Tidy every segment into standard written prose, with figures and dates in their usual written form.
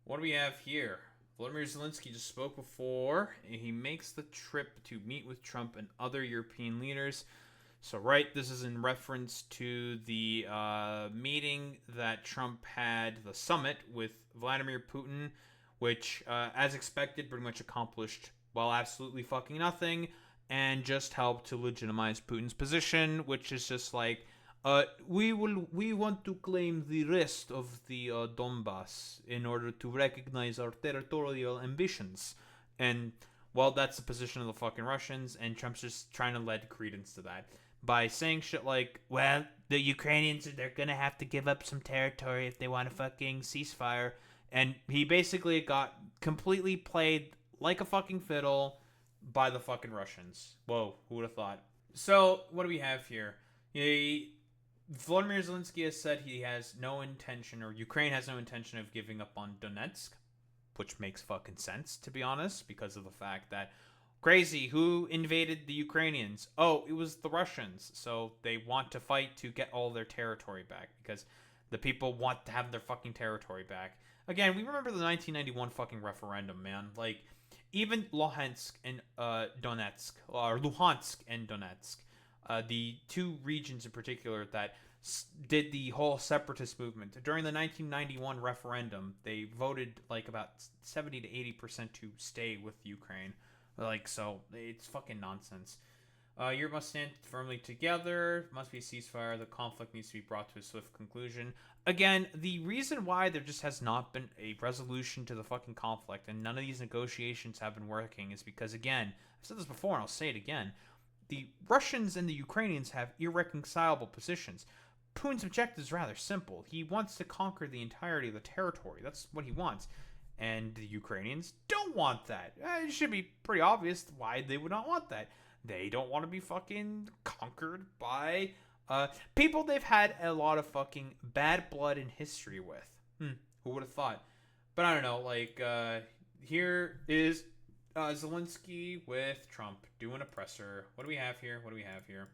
What do we have here? Volodymyr Zelenskyy just spoke before. He makes the trip to meet with Trump and other European leaders. So, right, this is in reference to the meeting that Trump had, the summit with Vladimir Putin, which, as expected, pretty much accomplished, well, absolutely fucking nothing, and just helped to legitimize Putin's position, which is just like, we want to claim the rest of the Donbass in order to recognize our territorial ambitions, and well, that's the position of the fucking Russians, and Trump's just trying to lend credence to that by saying shit like, well, the Ukrainians, they're gonna have to give up some territory if they want a fucking ceasefire. And he basically got completely played like a fucking fiddle by the fucking Russians. Whoa, who would have thought? So, what do we have here? Volodymyr Zelensky has said he has no intention, or Ukraine has no intention of giving up on Donetsk, which makes fucking sense, to be honest, because of the fact that crazy, who invaded the Ukrainians? Oh, it was the Russians. So they want to fight to get all their territory back because the people want to have their fucking territory back. Again, we remember the 1991 fucking referendum, man. Like, even Luhansk and Donetsk, or Luhansk and Donetsk, the two regions in particular that did the whole separatist movement during the 1991 referendum, they voted like about 70 to 80% to stay with Ukraine. Like, so it's fucking nonsense. Europe must stand firmly together. Must be a ceasefire. The conflict needs to be brought to a swift conclusion. Again, the reason why there just has not been a resolution to the fucking conflict and none of these negotiations have been working is because, again, I've said this before and I'll say it again. The Russians and the Ukrainians have irreconcilable positions. Putin's objective is rather simple. He wants to conquer the entirety of the territory. That's what he wants. And the Ukrainians don't want that. It should be pretty obvious why they would not want that. They don't want to be fucking conquered by people they've had a lot of fucking bad blood in history with. Who would have thought? But I don't know. Like, here is Zelensky with Trump doing a presser. What do we have here? What do we have here?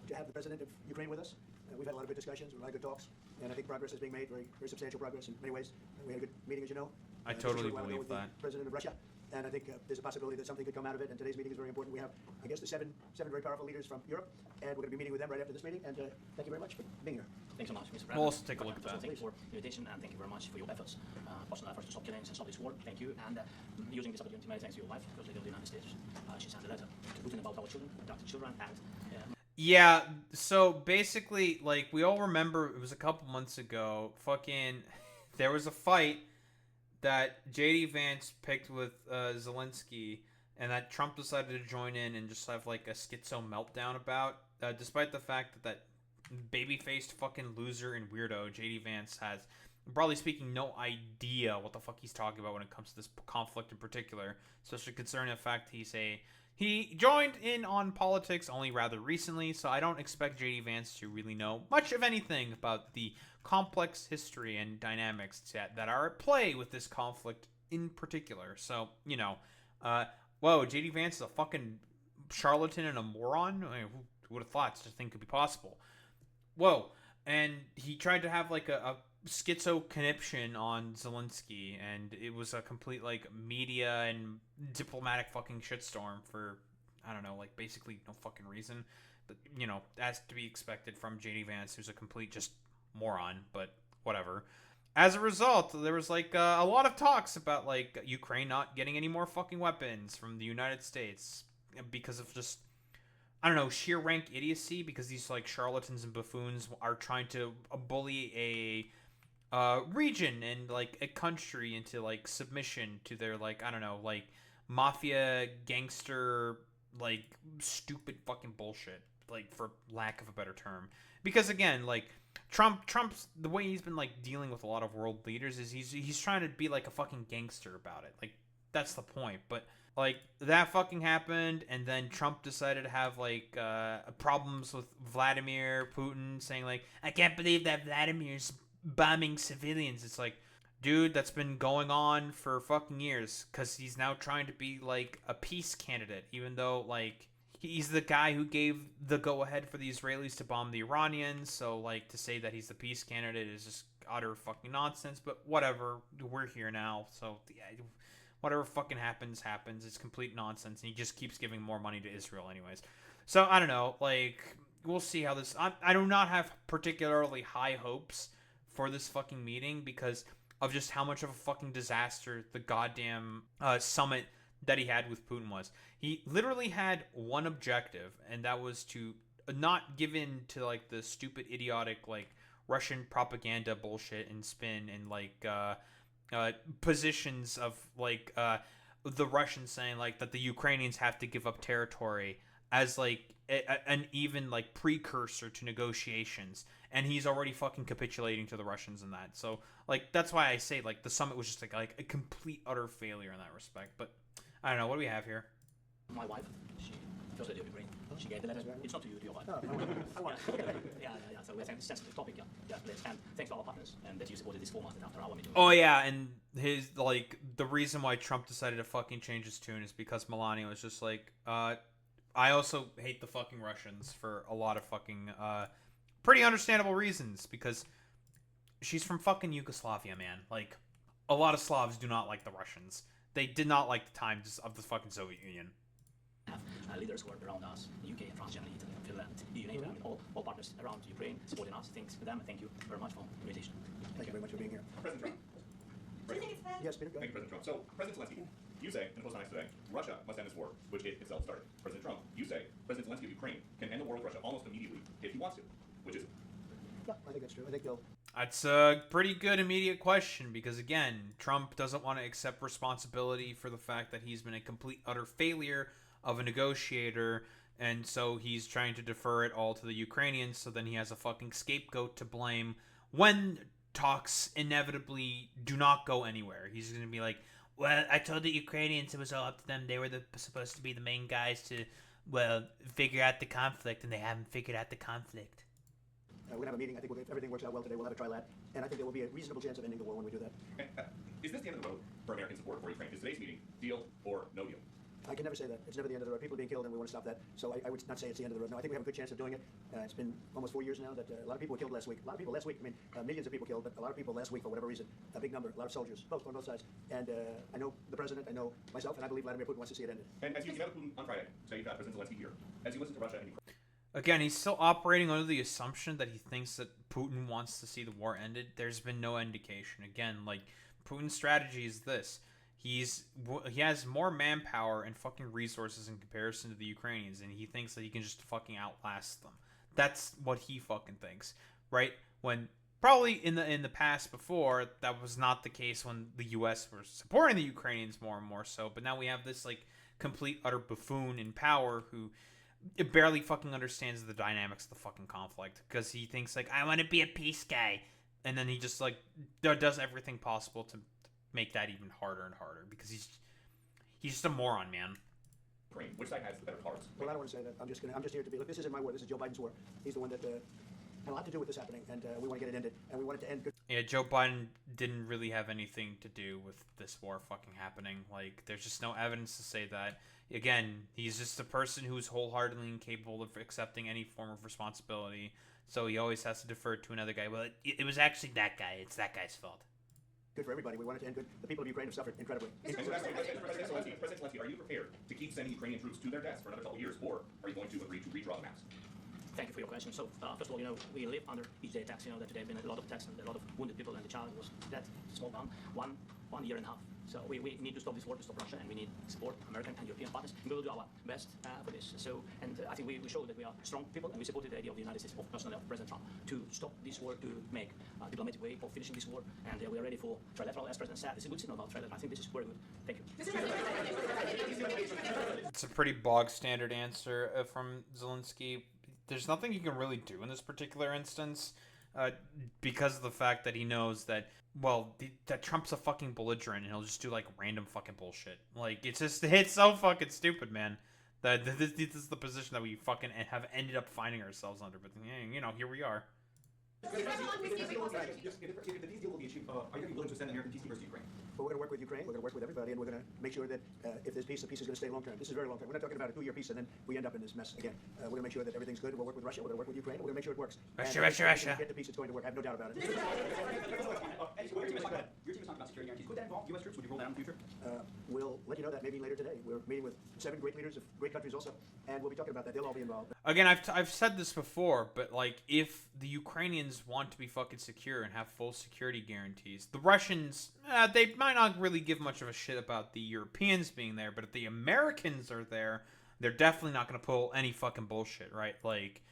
To have the president of Ukraine with us. We've had a lot of good discussions, a lot of good talks, and I think progress is being made, very, very substantial progress in many ways. We had a good meeting, as you know. I totally believe believe that. The president of Russia, and I think there's a possibility that something could come out of it. And today's meeting is very important. We have, I guess, the seven very powerful leaders from Europe, and we're going to be meeting with them right after this meeting. And thank you very much for being here. Thanks so much, Mr. President. We'll also take a look at that. Thank you for the invitation, and thank you very much for your efforts, personal efforts to stop killings and stop this war. Thank you. And using this opportunity, many thanks to your wife, because later the United States, she sent a letter to Putin about our children, adopted children, and yeah, so basically, like, we all remember it was a couple months ago, fucking, there was a fight that J.D. Vance picked with Zelensky, and that Trump decided to join in and just have, like, a schizo meltdown about, despite the fact that baby-faced fucking loser and weirdo J.D. Vance has, broadly speaking, no idea what the fuck he's talking about when it comes to this conflict in particular, especially concerning the fact he joined in on politics only rather recently, so I don't expect J.D. Vance to really know much of anything about the complex history and dynamics that are at play with this conflict in particular. So, you know, whoa, J.D. Vance is a fucking charlatan and a moron? I mean, who would have thought such a thing could be possible? Whoa. And he tried to have, like, a schizo conniption on Zelensky, and it was a complete, like, media and diplomatic fucking shitstorm for, I don't know, like, basically no fucking reason. But, you know, as to be expected from J.D. Vance, who's a complete just moron, but whatever. As a result, there was, like, a lot of talks about, like, Ukraine not getting any more fucking weapons from the United States because of just, I don't know, sheer rank idiocy, because these, like, charlatans and buffoons are trying to bully a region and, like, a country into, like, submission to their, like, I don't know, like, mafia, gangster, like, stupid fucking bullshit, like, for lack of a better term. Because, again, like, Trump's, the way he's been, like, dealing with a lot of world leaders is he's trying to be, like, a fucking gangster about it. Like, that's the point. But, like, that fucking happened, and then Trump decided to have, like, problems with Vladimir Putin, saying, like, I can't believe that Vladimir's bombing civilians. It's like, dude, that's been going on for fucking years, because he's now trying to be, like, a peace candidate, even though, like, he's the guy who gave the go-ahead for the Israelis to bomb the Iranians, so, like, to say that he's the peace candidate is just utter fucking nonsense. But whatever, we're here now, so yeah, whatever fucking happens. It's complete nonsense, and he just keeps giving more money to Israel, anyways. So I don't know, like we'll see how this. I do not have particularly high hopes for this fucking meeting because of just how much of a fucking disaster the goddamn summit that he had with Putin was. He literally had one objective, and that was to not give in to like the stupid, idiotic, like Russian propaganda bullshit and spin and like positions of like the Russians saying like that the Ukrainians have to give up territory as like an even like precursor to negotiations, and he's already fucking capitulating to the Russians in that. So like that's why I say like the summit was just like a complete utter failure in that respect. But I don't know, what do we have here? My wife, she first lady of Ukraine, she gave the letter. It's not to you, to your wife. Oh, I want to. Yeah. So we're saying it's a sensitive topic. Yeah, please. And thanks to our partners and that you supported this format after our meeting. Oh yeah, and his like the reason why Trump decided to fucking change his tune is because Melania was just like, I also hate the fucking Russians for a lot of fucking pretty understandable reasons, because she's from fucking Yugoslavia, man. Like a lot of Slavs do not like the Russians. They did not like the times of the fucking Soviet Union. Have leaders who are around us, UK, France, Germany, Italy, Finland, EU, NATO, I mean, all partners around Ukraine supporting us. Thanks to them, and thank you very much for the invitation. Thank you very much for being here. President Trump. Do you think it's bad? Yes, Peter, go Thank ahead. you, President Trump. So, President Zelensky, you say in the Post-Times today, Russia must end this war, which it itself started. President Trump, you say President Zelensky of Ukraine can end the war with Russia almost immediately if he wants to, which is it? Yeah, I think that's true. I think they'll. That's a pretty good immediate question, because again, Trump doesn't want to accept responsibility for the fact that he's been a complete utter failure of a negotiator, and so he's trying to defer it all to the Ukrainians, so then he has a fucking scapegoat to blame when talks inevitably do not go anywhere. He's going to be like, well, I told the Ukrainians it was all up to them. They were supposed to be the main guys to, well, figure out the conflict, and they haven't figured out the conflict. We're going to have a meeting. I think if everything works out well today, we'll have a trilat. And I think there will be a reasonable chance of ending the war when we do that. And, is this the end of the road for American support for Ukraine? Is today's meeting deal or no deal? I can never say that. It's never the end of the road. People are being killed, and we want to stop that. So I would not say it's the end of the road. No, I think we have a good chance of doing it. It's been almost 4 years now that a lot of people were killed last week. A lot of people last week. I mean, millions of people killed, but a lot of people last week for whatever reason. A big number, a lot of soldiers, both on both sides. And I know the president, I know myself, and I believe Vladimir Putin wants to see it ended. And as you met with Putin on Friday, say you've got President Zelensky here, as you listen to Russia and Ukraine. Again, he's still operating under the assumption that he thinks that Putin wants to see the war ended. There's been no indication. Again, like, Putin's strategy is this. He has more manpower and fucking resources in comparison to the Ukrainians, and he thinks that he can just fucking outlast them. That's what he fucking thinks, right? When probably in the past before, that was not the case when the U.S. were supporting the Ukrainians more and more so. But now we have this like complete utter buffoon in power who barely fucking understands the dynamics of the fucking conflict, because he thinks like, I want to be a peace guy, and then he just like does everything possible to make that even harder and harder, because he's just a moron, man. Ukraine, which side has the better cards? Well, I don't want to say that. I'm just here to be. Look, this isn't my war. This is Joe Biden's war. He's the one that had a lot to do with this happening, and we want to get it ended, and we want it to end good. Yeah, Joe Biden didn't really have anything to do with this war fucking happening. Like, there's just no evidence to say that. Again, he's just a person who's wholeheartedly incapable of accepting any form of responsibility, so he always has to defer to another guy. Well, it was actually that guy. It's that guy's fault. Good for everybody. We want it to end good. The people of Ukraine have suffered incredibly. And so that's President Zelensky, are you prepared to keep sending Ukrainian troops to their deaths for another couple of years, or are you going to agree to redraw the maps? Thank you for your question. So, first of all, we live under each day attacks. That there have been a lot of attacks and a lot of wounded people, and the child was that small down 1 year and a half. So we need to stop this war, to stop Russia, and we need support American and European partners, and we will do our best for this. So, and I think we showed that we are strong people, and we supported the idea of the United States, of personally of President Trump, to stop this war, to make a diplomatic way of finishing this war, and we are ready for trilateral, as President said. It's a good signal about trilateral. I think this is very good. Thank you. It's a pretty bog standard answer from Zelensky. There's nothing you can really do in this particular instance, because of the fact that he knows that, well, that Trump's a fucking belligerent, and he'll just do like random fucking bullshit. Like, it's so fucking stupid, man. That this is the position that we fucking have ended up finding ourselves under. But here we are. If the peace deal will be achieved, are you going to be willing to send American peacekeepers to Ukraine? But we're going to work with Ukraine. We're going to work with everybody, and we're going to make sure that if there's peace, the peace is going to stay long term. This is very long term. We're not talking about a 2-year peace, and then we end up in this mess again. We're going to make sure that everything's good. We'll work with Russia. We're going to work with Ukraine. We're going to make sure it works. Russia. Get the peace. It's going to work. I have no doubt about it. Your team is talking about security guarantees. Could that involve U.S. troops? Would you rule that in the future? We'll let you know that maybe later today. We're meeting with 7 great leaders of great countries also, and we'll be talking about that. They'll all be involved. Again, I've said this before, but like, if the Ukrainians want to be fucking secure and have full security guarantees, the Russians, they might not really give much of a shit about the Europeans being there, but if the Americans are there, they're definitely not going to pull any fucking bullshit, right? Like,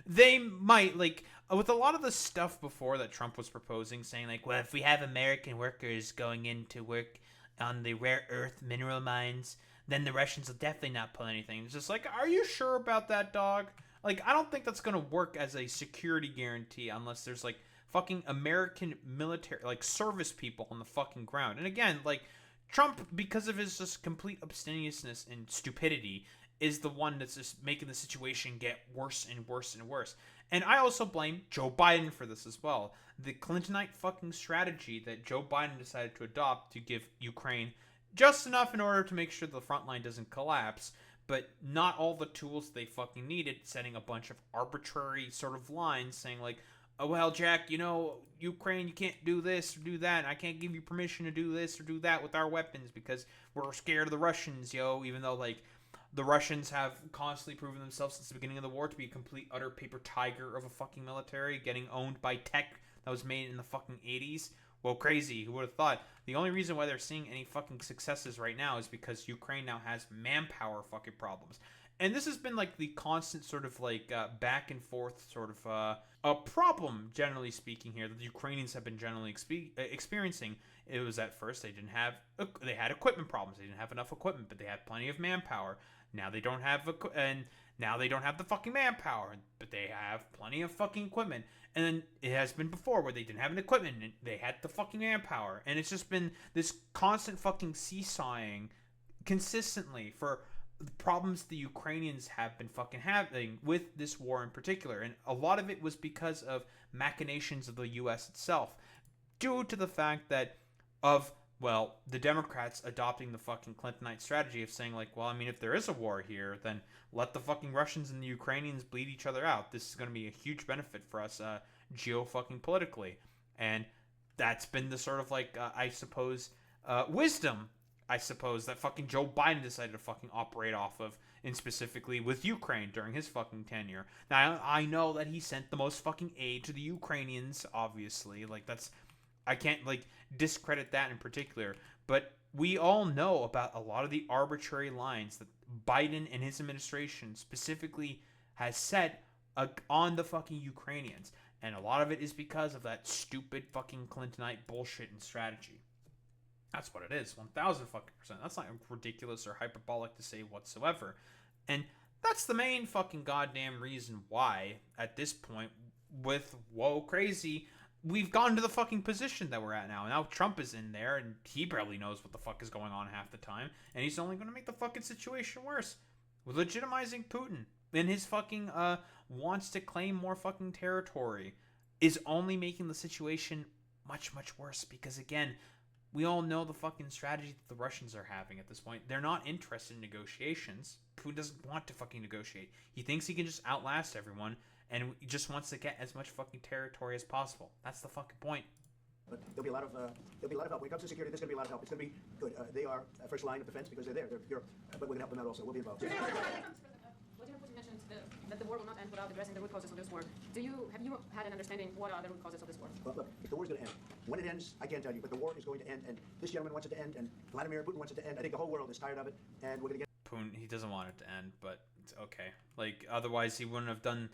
they might, like, with a lot of the stuff before that Trump was proposing, saying like, well, if we have American workers going in to work on the rare earth mineral mines, then the Russians will definitely not pull anything. It's just like, are you sure about that, dog? Like, I don't think that's going to work as a security guarantee unless there's, like, fucking American military, like, service people on the fucking ground. And again, like, Trump, because of his just complete abstemiousness and stupidity, is the one that's just making the situation get worse and worse and worse. And I also blame Joe Biden for this as well. The Clintonite fucking strategy that Joe Biden decided to adopt to give Ukraine just enough in order to make sure the front line doesn't collapse, but not all the tools they fucking needed, setting a bunch of arbitrary sort of lines saying like, oh, well, Jack, you know, Ukraine, you can't do this or do that. I can't give you permission to do this or do that with our weapons because we're scared of the Russians, yo, even though, like, the Russians have constantly proven themselves since the beginning of the war to be a complete, utter paper tiger of a fucking military, getting owned by tech that was made in the fucking 80s. Well, crazy. Who would have thought? The only reason why they're seeing any fucking successes right now is because Ukraine now has manpower fucking problems. And this has been like the constant sort of like back and forth sort of a problem, generally speaking, here that the Ukrainians have been generally experiencing. It was at first they had equipment problems. They didn't have enough equipment, but they had plenty of manpower. Now they don't have now they don't have the fucking manpower, but they have plenty of fucking equipment. And then it has been before where they didn't have an equipment and they had the fucking manpower. And it's just been this constant fucking seesawing consistently for the problems the Ukrainians have been fucking having with this war in particular. And a lot of it was because of machinations of the U.S. itself, due to the fact that the Democrats adopting the fucking Clintonite strategy of saying like, well, I mean, if there is a war here, then let the fucking Russians and the Ukrainians bleed each other out. This is going to be a huge benefit for us geo-fucking-politically. And that's been the sort of like, I suppose, wisdom, I suppose, that fucking Joe Biden decided to fucking operate off of, and specifically with Ukraine during his fucking tenure. Now, I know that he sent the most fucking aid to the Ukrainians, obviously. Like, that's, I can't, like, discredit that in particular. But we all know about a lot of the arbitrary lines that Biden and his administration specifically has set on the fucking Ukrainians. And a lot of it is because of that stupid fucking Clintonite bullshit and strategy. That's what it is, 1,000 fucking %. That's not ridiculous or hyperbolic to say whatsoever. And that's the main fucking goddamn reason why, at this point, with whoa crazy, we've gotten to the fucking position that we're at now. Now Trump is in there, and he barely knows what the fuck is going on half the time, and he's only going to make the fucking situation worse. With legitimizing Putin, and his fucking, wants to claim more fucking territory, is only making the situation much, much worse, because again, we all know the fucking strategy that the Russians are having at this point. They're not interested in negotiations. Putin doesn't want to fucking negotiate. He thinks he can just outlast everyone, and he just wants to get as much fucking territory as possible. That's the fucking point. But there'll be a lot of help when it comes to security. There's going to be a lot of help. It's going to be good. They are first line of defense because they're there. They're Europe, but we're going to help them out also. We'll be involved. Vladimir Putin mentioned that the war will not end without addressing the root causes of this war. Have you had an understanding what are the root causes of this war? Well, look, if the war is going to end, when it ends, I can't tell you, but the war is going to end, and this gentleman wants it to end, and Vladimir Putin wants it to end. I think the whole world is tired of it, and we're going to get. Putin, he doesn't want it to end, but it's okay. Like, otherwise he wouldn't have done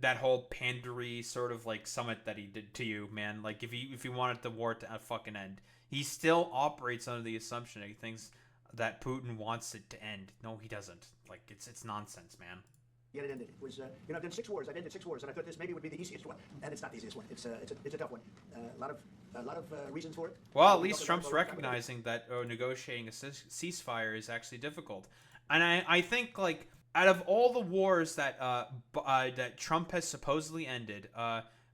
that whole pandery sort of like summit that he did to you, man. Like, if he wanted the war to fucking end, he still operates under the assumption that he thinks that Putin wants it to end. No, he doesn't. Like, it's nonsense, man. Get it ended. It was, I've done 6 wars. I've ended 6 wars, and I thought this maybe would be the easiest one, and it's not the easiest one. It's a tough one. A lot of reasons for it. Well, at least Trump's recognizing that negotiating a ceasefire is actually difficult, and I think like out of all the wars that that Trump has supposedly ended,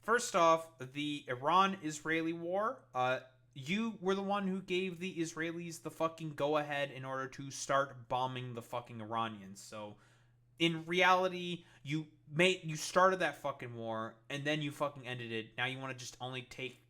first off, the Iran-Israeli war, you were the one who gave the Israelis the fucking go-ahead in order to start bombing the fucking Iranians. So, in reality, you started that fucking war, and then you fucking ended it. Now you want to just only take...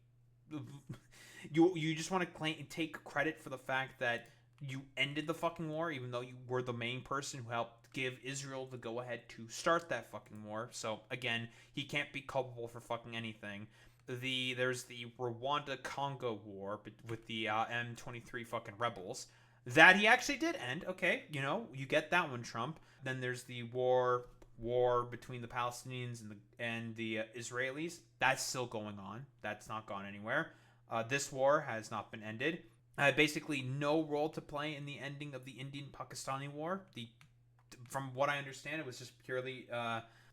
You just want to take credit for the fact that you ended the fucking war, even though you were the main person who helped give Israel the go-ahead to start that fucking war. So, again, he can't be culpable for fucking anything. There's the Rwanda-Congo war with the M23 fucking rebels. That he actually did end. Okay, you get that one, Trump. Then there's the war between the Palestinians and the Israelis. That's still going on. That's not gone anywhere. This war has not been ended. Basically, no role to play in the ending of the Indian-Pakistani war. From what I understand, it was just purely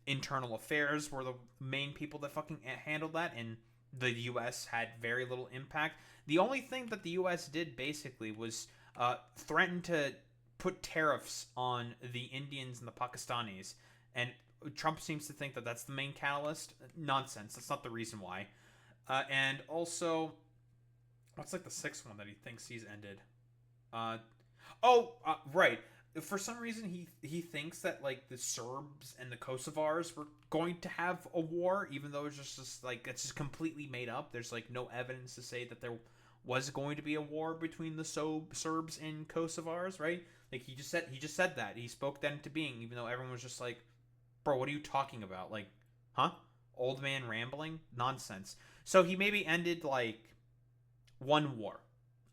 internal affairs were the main people that fucking handled that, and the U.S. had very little impact. The only thing that the U.S. did, basically, was threaten to put tariffs on the Indians and the Pakistanis, and Trump seems to think that that's the main catalyst. Nonsense. That's not the reason why. And also... what's like the sixth one that he thinks he's ended? Right. For some reason, he thinks that like the Serbs and the Kosovars were going to have a war, even though it's just like it's just completely made up. There's like no evidence to say that there was going to be a war between the Serbs and Kosovars, right? Like he just said that. He spoke that into being, even though everyone was just like, "Bro, what are you talking about? Like, huh? Old man rambling? Nonsense." So he maybe ended like one war.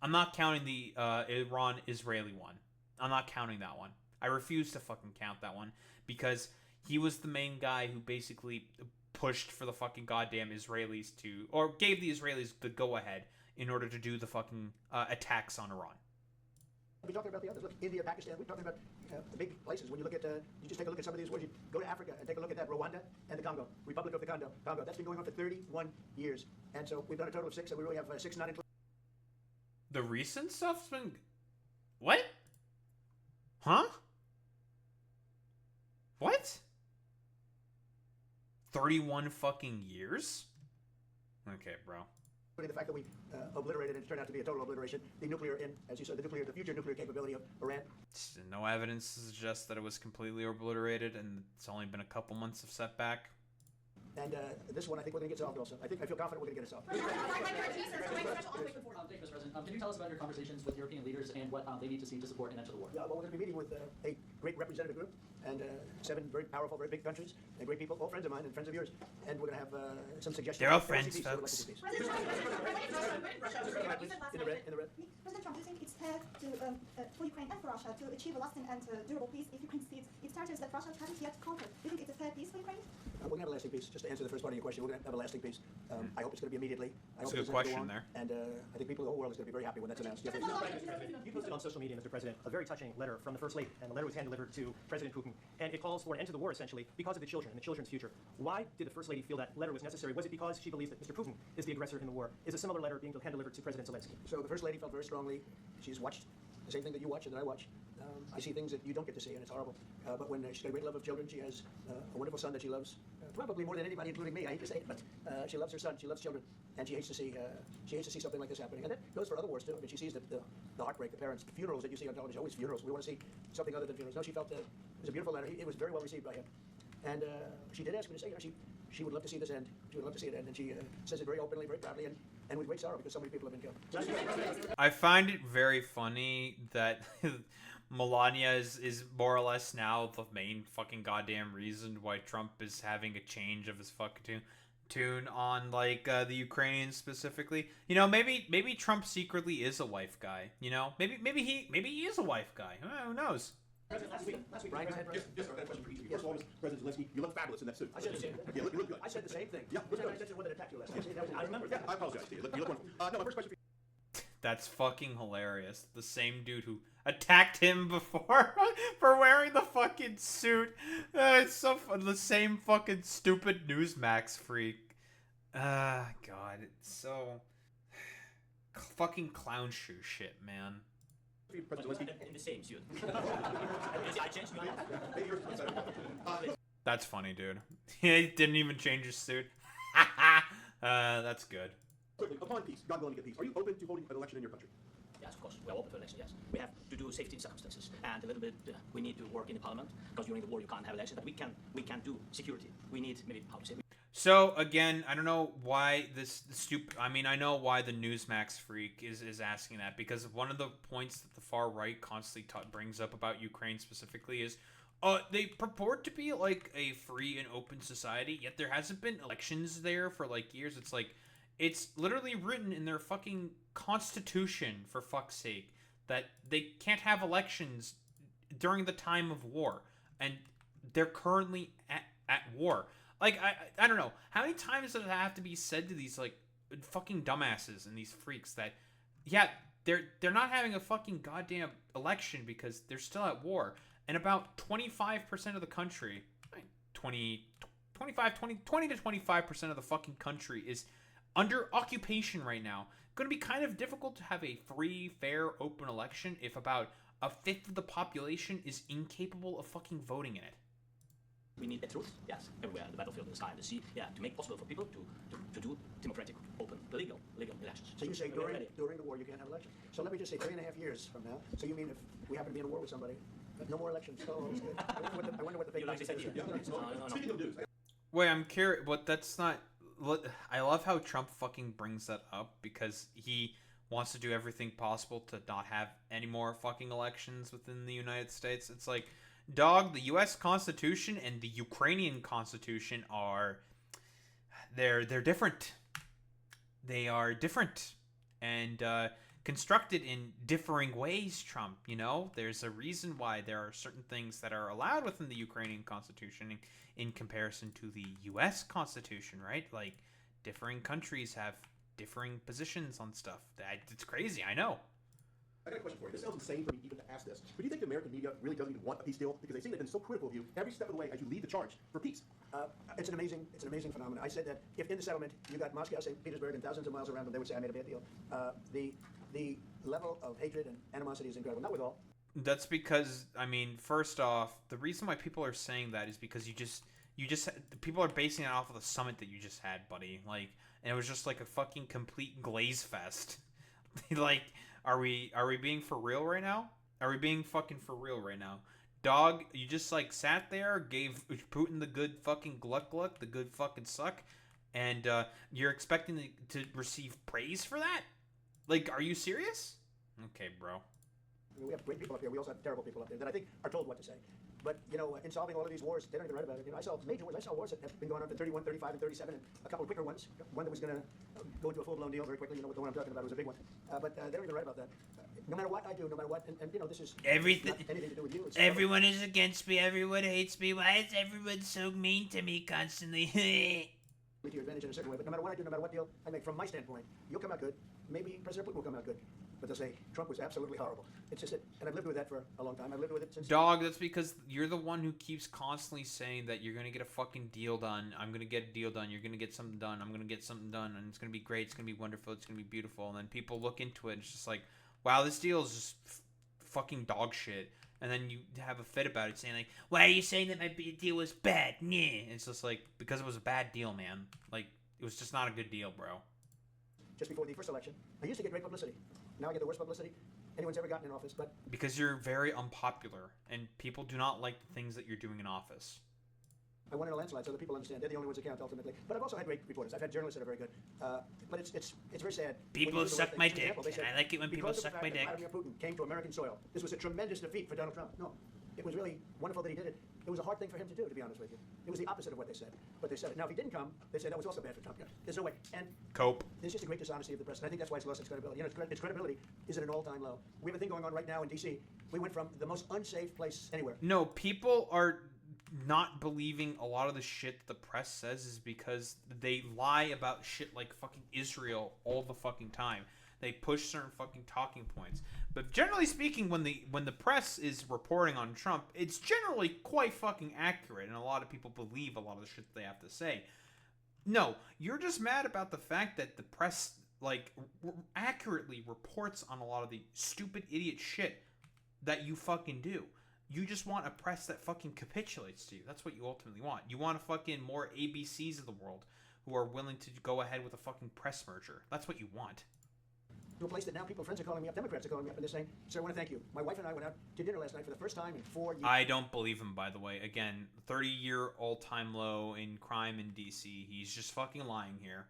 I'm not counting the Iran-Israeli one. I'm not counting that one. I refuse to fucking count that one because he was the main guy who basically pushed for the fucking goddamn Israelis to, or gave the Israelis the go-ahead in order to do the fucking attacks on Iran. We're talking about the others. Look, India, Pakistan. We're talking about the big places. When you look at, you just take a look at some of these wars. You go to Africa and take a look at that. Rwanda and the Congo, Republic of the Congo. That's been going on for 31 years, and so we've done a total of 6, and we really have 6 not including. The recent stuff's been... What? Huh? What? 31 fucking years? Okay, bro. The fact that we obliterated, and it turned out to be a total obliteration, the nuclear, as you said, the future nuclear capability of Iran. No evidence to suggest that it was completely obliterated, and it's only been a couple months of setback. And this one, I think we're going to get solved also. I feel confident we're going to get it solved. Thank you, Mr. President. Can you tell us about your conversations with European leaders and what they need to see to support an end to the war? Yeah, well, we're going to be meeting with a great representative group and 7 very powerful, very big countries and great people, all friends of mine and friends of yours. And we're going to have some suggestions. They're all friends, folks. President Trump, In the red. President Trump, do you think it's fair for Ukraine and for Russia to achieve a lasting and durable peace if Ukraine cedes its territories that Russia hasn't yet conquered? Do you think it's a fair peace for Ukraine? We're going to have a lasting peace. Just to answer the first part of your question, we're going to have a lasting peace. I hope it's going to be immediately. I That's hope a good question there. And I think people in the whole world is going to be very happy when that's announced. You posted on social media, Mr. President, a very touching letter from the First Lady, and the letter was hand-delivered to President Putin, and it calls for an end to the war, essentially, because of the children and the children's future. Why did the First Lady feel that letter was necessary? Was it because she believes that Mr. Putin is the aggressor in the war? Is a similar letter being hand-delivered to President Zelenskyy? So the First Lady felt very strongly. She's watched the same thing that you watch and that I watch. I see things that you don't get to see, and it's horrible. But when she's got a great love of children, she has a wonderful son that she loves, probably more than anybody, including me. I hate to say it, but she loves her son. She loves children, and she hates to see something like this happening. And that goes for other wars too. I mean, she sees the heartbreak, the parents, the funerals that you see on television. Always funerals. We want to see something other than funerals. No, she felt it was a beautiful letter. It was very well received by him, and she did ask me to say, she would love to see this end. She would love to see it end, and she says it very openly, very proudly, and with great sorrow because so many people have been killed. I find it very funny that Melania is more or less now the main fucking goddamn reason why Trump is having a change of his fucking tune on like the Ukrainians specifically. Maybe Trump secretly is a wife guy. Maybe he is a wife guy. Who knows? Last week, Brian, go ahead, Brian. Yes, sir. I've got a question for you. First of all, President Zelenskyy, you look fabulous in that suit. I said the same thing. Yeah, you look good. I said the same thing. Yeah, I said the one that attacked you last week. I remember Yeah, that. I apologize to you. You look wonderful. No, my first question for you. That's fucking hilarious. The same dude who attacked him before for wearing the fucking suit. It's so fun. The same fucking stupid Newsmax freak. God, it's so fucking clown shoe shit, man. President Zelenskyy. In the same suit. I changed my Maybe yours is better. That's funny, dude. He didn't even change his suit. That's good. Quickly, upon peace, God willing to get peace, are you open to holding an election in your country? Yes, of course. We are open for election, yes. We have to do safety circumstances. And a little bit, we need to work in the parliament, because during the war you can't have elections, but we can do security. We need, maybe, how to say, So again, I don't know why this stupid. I mean, I know why the Newsmax freak is asking that, because one of the points that the far right constantly brings up about Ukraine specifically is, they purport to be like a free and open society, yet there hasn't been elections there for like years. It's like, it's literally written in their fucking constitution, for fuck's sake, that they can't have elections during the time of war, and they're currently at war. Like, I don't know. How many times does it have to be said to these, like, fucking dumbasses and these freaks that, yeah, they're not having a fucking goddamn election because they're still at war. And about 25% of the country, 20 to 25% of the fucking country is under occupation right now. Going to be kind of difficult to have a free, fair, open election if about a fifth of the population is incapable of fucking voting in it. we need the truth, yes, everywhere, the battlefield, the sky, the sea, yeah, to make possible for people to do democratic, open, legal elections. So you say during the war you can't have elections. So let me just say 3.5 years from now. So you mean if we happen to be in a war with somebody, no more elections? Oh, that's good. I wonder what the fake news is. Speaking of news, Wait, I'm curious, but that's not... I love how Trump fucking brings that up, because he wants to do everything possible to not have any more fucking elections within the United States. It's like, dog, the U.S. Constitution and the Ukrainian Constitution are... They're different. They are different. And constructed in differing ways, Trump, you know? There's a reason why there are certain things that are allowed within the Ukrainian Constitution in comparison to the U.S. Constitution, right? Like, differing countries have differing positions on stuff. It's crazy, I know. I got a question for you. This sounds insane for me even to ask this, but do you think the American media really doesn't even want a peace deal? Because they seem to have been so critical of you every step of the way as you lead the charge for peace. It's an amazing phenomenon. I said that if in the settlement you got Moscow, St. Petersburg, and thousands of miles around them, they would say I made a bad deal. The level of hatred and animosity is incredible. Not with all. That's because, I mean, first off, the reason why people are saying that is because people are basing it off of the summit that you just had, buddy. Like, and it was just like a fucking complete glaze fest. Like, are we being for real right now? Are we being fucking for real right now? Dog, you just like sat there, gave Putin the good fucking gluck, the good fucking suck, and you're expecting to receive praise for that? Like, are you serious? Okay, bro. I mean, we have great people up here. We also have terrible people up there that I think are told what to say. But, you know, in solving all of these wars, they don't even write about it. You know, I saw major wars. I saw wars that have been going on for 31, 35, and 37, and a couple of quicker ones. One that was going to go into a full-blown deal very quickly. You know, the one I'm talking about was a big one. But they don't even write about that. No matter what I do, no matter what, and you know, this is everything. Not anything to do with you. It's everyone is against me. Everyone hates me. Why is everyone so mean to me constantly? to your advantage in a certain way. But no matter what I do, no matter what deal I make, from my standpoint, you'll come out good. Maybe President Putin will come out good. But they'll say Trump was absolutely horrible. It's just it. And I've lived with that for a long time. I've lived with it since... Dog, that's because you're the one who keeps constantly saying that you're going to get a fucking deal done. I'm going to get a deal done. You're going to get something done. I'm going to get something done. And it's going to be great. It's going to be wonderful. It's going to be beautiful. And then people look into it and it's just like, wow, this deal is just fucking dog shit. And then you have a fit about it saying like, why are you saying that my deal was bad? Nah. It's just like, because it was a bad deal, man. Like, it was just not a good deal, bro. Just before the first election, I used to get great publicity. Now I get the worst publicity anyone's ever gotten in office. But because you're very unpopular, and people do not like the things that you're doing in office. I won in a landslide, so the people understand. They're the only ones that count ultimately. But I've also had great reporters. I've had journalists that are very good. But it's very sad. People suck my dick, and I like it when people suck my dick. Vladimir Putin came to American soil. This was a tremendous defeat for Donald Trump. No, it was really wonderful that he did it. It was a hard thing for him to do, to be honest with you. It was the opposite of what they said. But they said it. Now, if he didn't come, they'd say that was also bad for Trump. There's no way. And cope. There's just a great dishonesty of the press, and I think that's why it's lost its credibility. You know, its credibility is at an all-time low. We have a thing going on right now in D.C. We went from the most unsafe place anywhere. No, people are not believing a lot of the shit the press says is because they lie about shit like fucking Israel all the fucking time. They push certain fucking talking points. But generally speaking, when the press is reporting on Trump, it's generally quite fucking accurate, and a lot of people believe a lot of the shit they have to say. No, you're just mad about the fact that the press like accurately reports on a lot of the stupid idiot shit that you fucking do. You just want a press that fucking capitulates to you. That's what you ultimately want. You want a fucking more ABCs of the world who are willing to go ahead with a fucking press merger. That's what you want. To a place that now friends are calling me up, Democrats are calling me up, and they're saying, "Sir, I want to thank you. My wife and I went out to dinner last night for the first time in 4 years." I don't believe him, by the way. Again, 30-year all-time low in crime in D.C. He's just fucking lying here.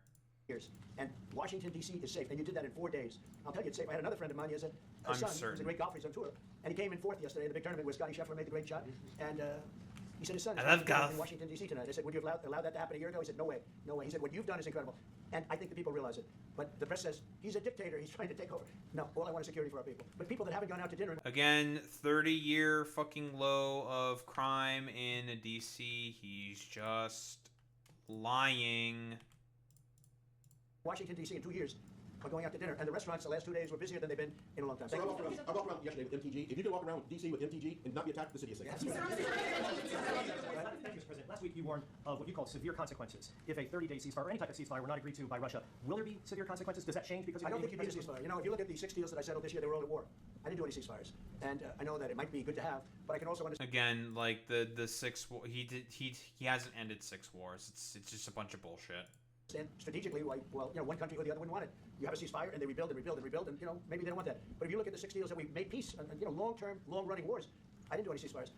And Washington, D.C. is safe. And you did that in 4 days. I'll tell you it's safe. I had another friend of mine, he has a son who's a great golfer, he's on tour. And he came in fourth yesterday at the big tournament where Scotty Scheffler made the great shot. And he said his son is in Washington, D.C. tonight. I said, would you have allowed that to happen a year ago? He said, no way. No way. He said, what you've done is incredible. And I think the people realize it. But the press says, he's a dictator. He's trying to take over. No, all I want is security for our people. But people that haven't gone out to dinner... Again, 30-year fucking low of crime in D.C. He's just lying. Washington, D.C. in 2 years are going out to dinner, and the restaurants the last 2 days were busier than they've been in a long time. So I walked around yesterday with MTG. If you can walk around D.C. with MTG and not be attacked, the city is safe. Thank you, Mr. President. Last week you warned of what you call severe consequences. If a 30-day ceasefire or any type of ceasefire were not agreed to by Russia, will there be severe consequences? Does that change because I don't think you need a ceasefire. You know, if you look at the 6 deals that I settled this year, they were all at war. I didn't do any ceasefires, and I know that it might be good to have, but I can also understand. Again, like the 6 he hasn't ended 6 wars. It's just a bunch of bullshit. And strategically, why, well, you know, one country or the other wouldn't want it. You have a ceasefire, and they rebuild and rebuild and rebuild, and, you know, maybe they don't want that. But if you look at the 6 deals that we made peace, and you know, long-term, long-running wars, I didn't do any ceasefires.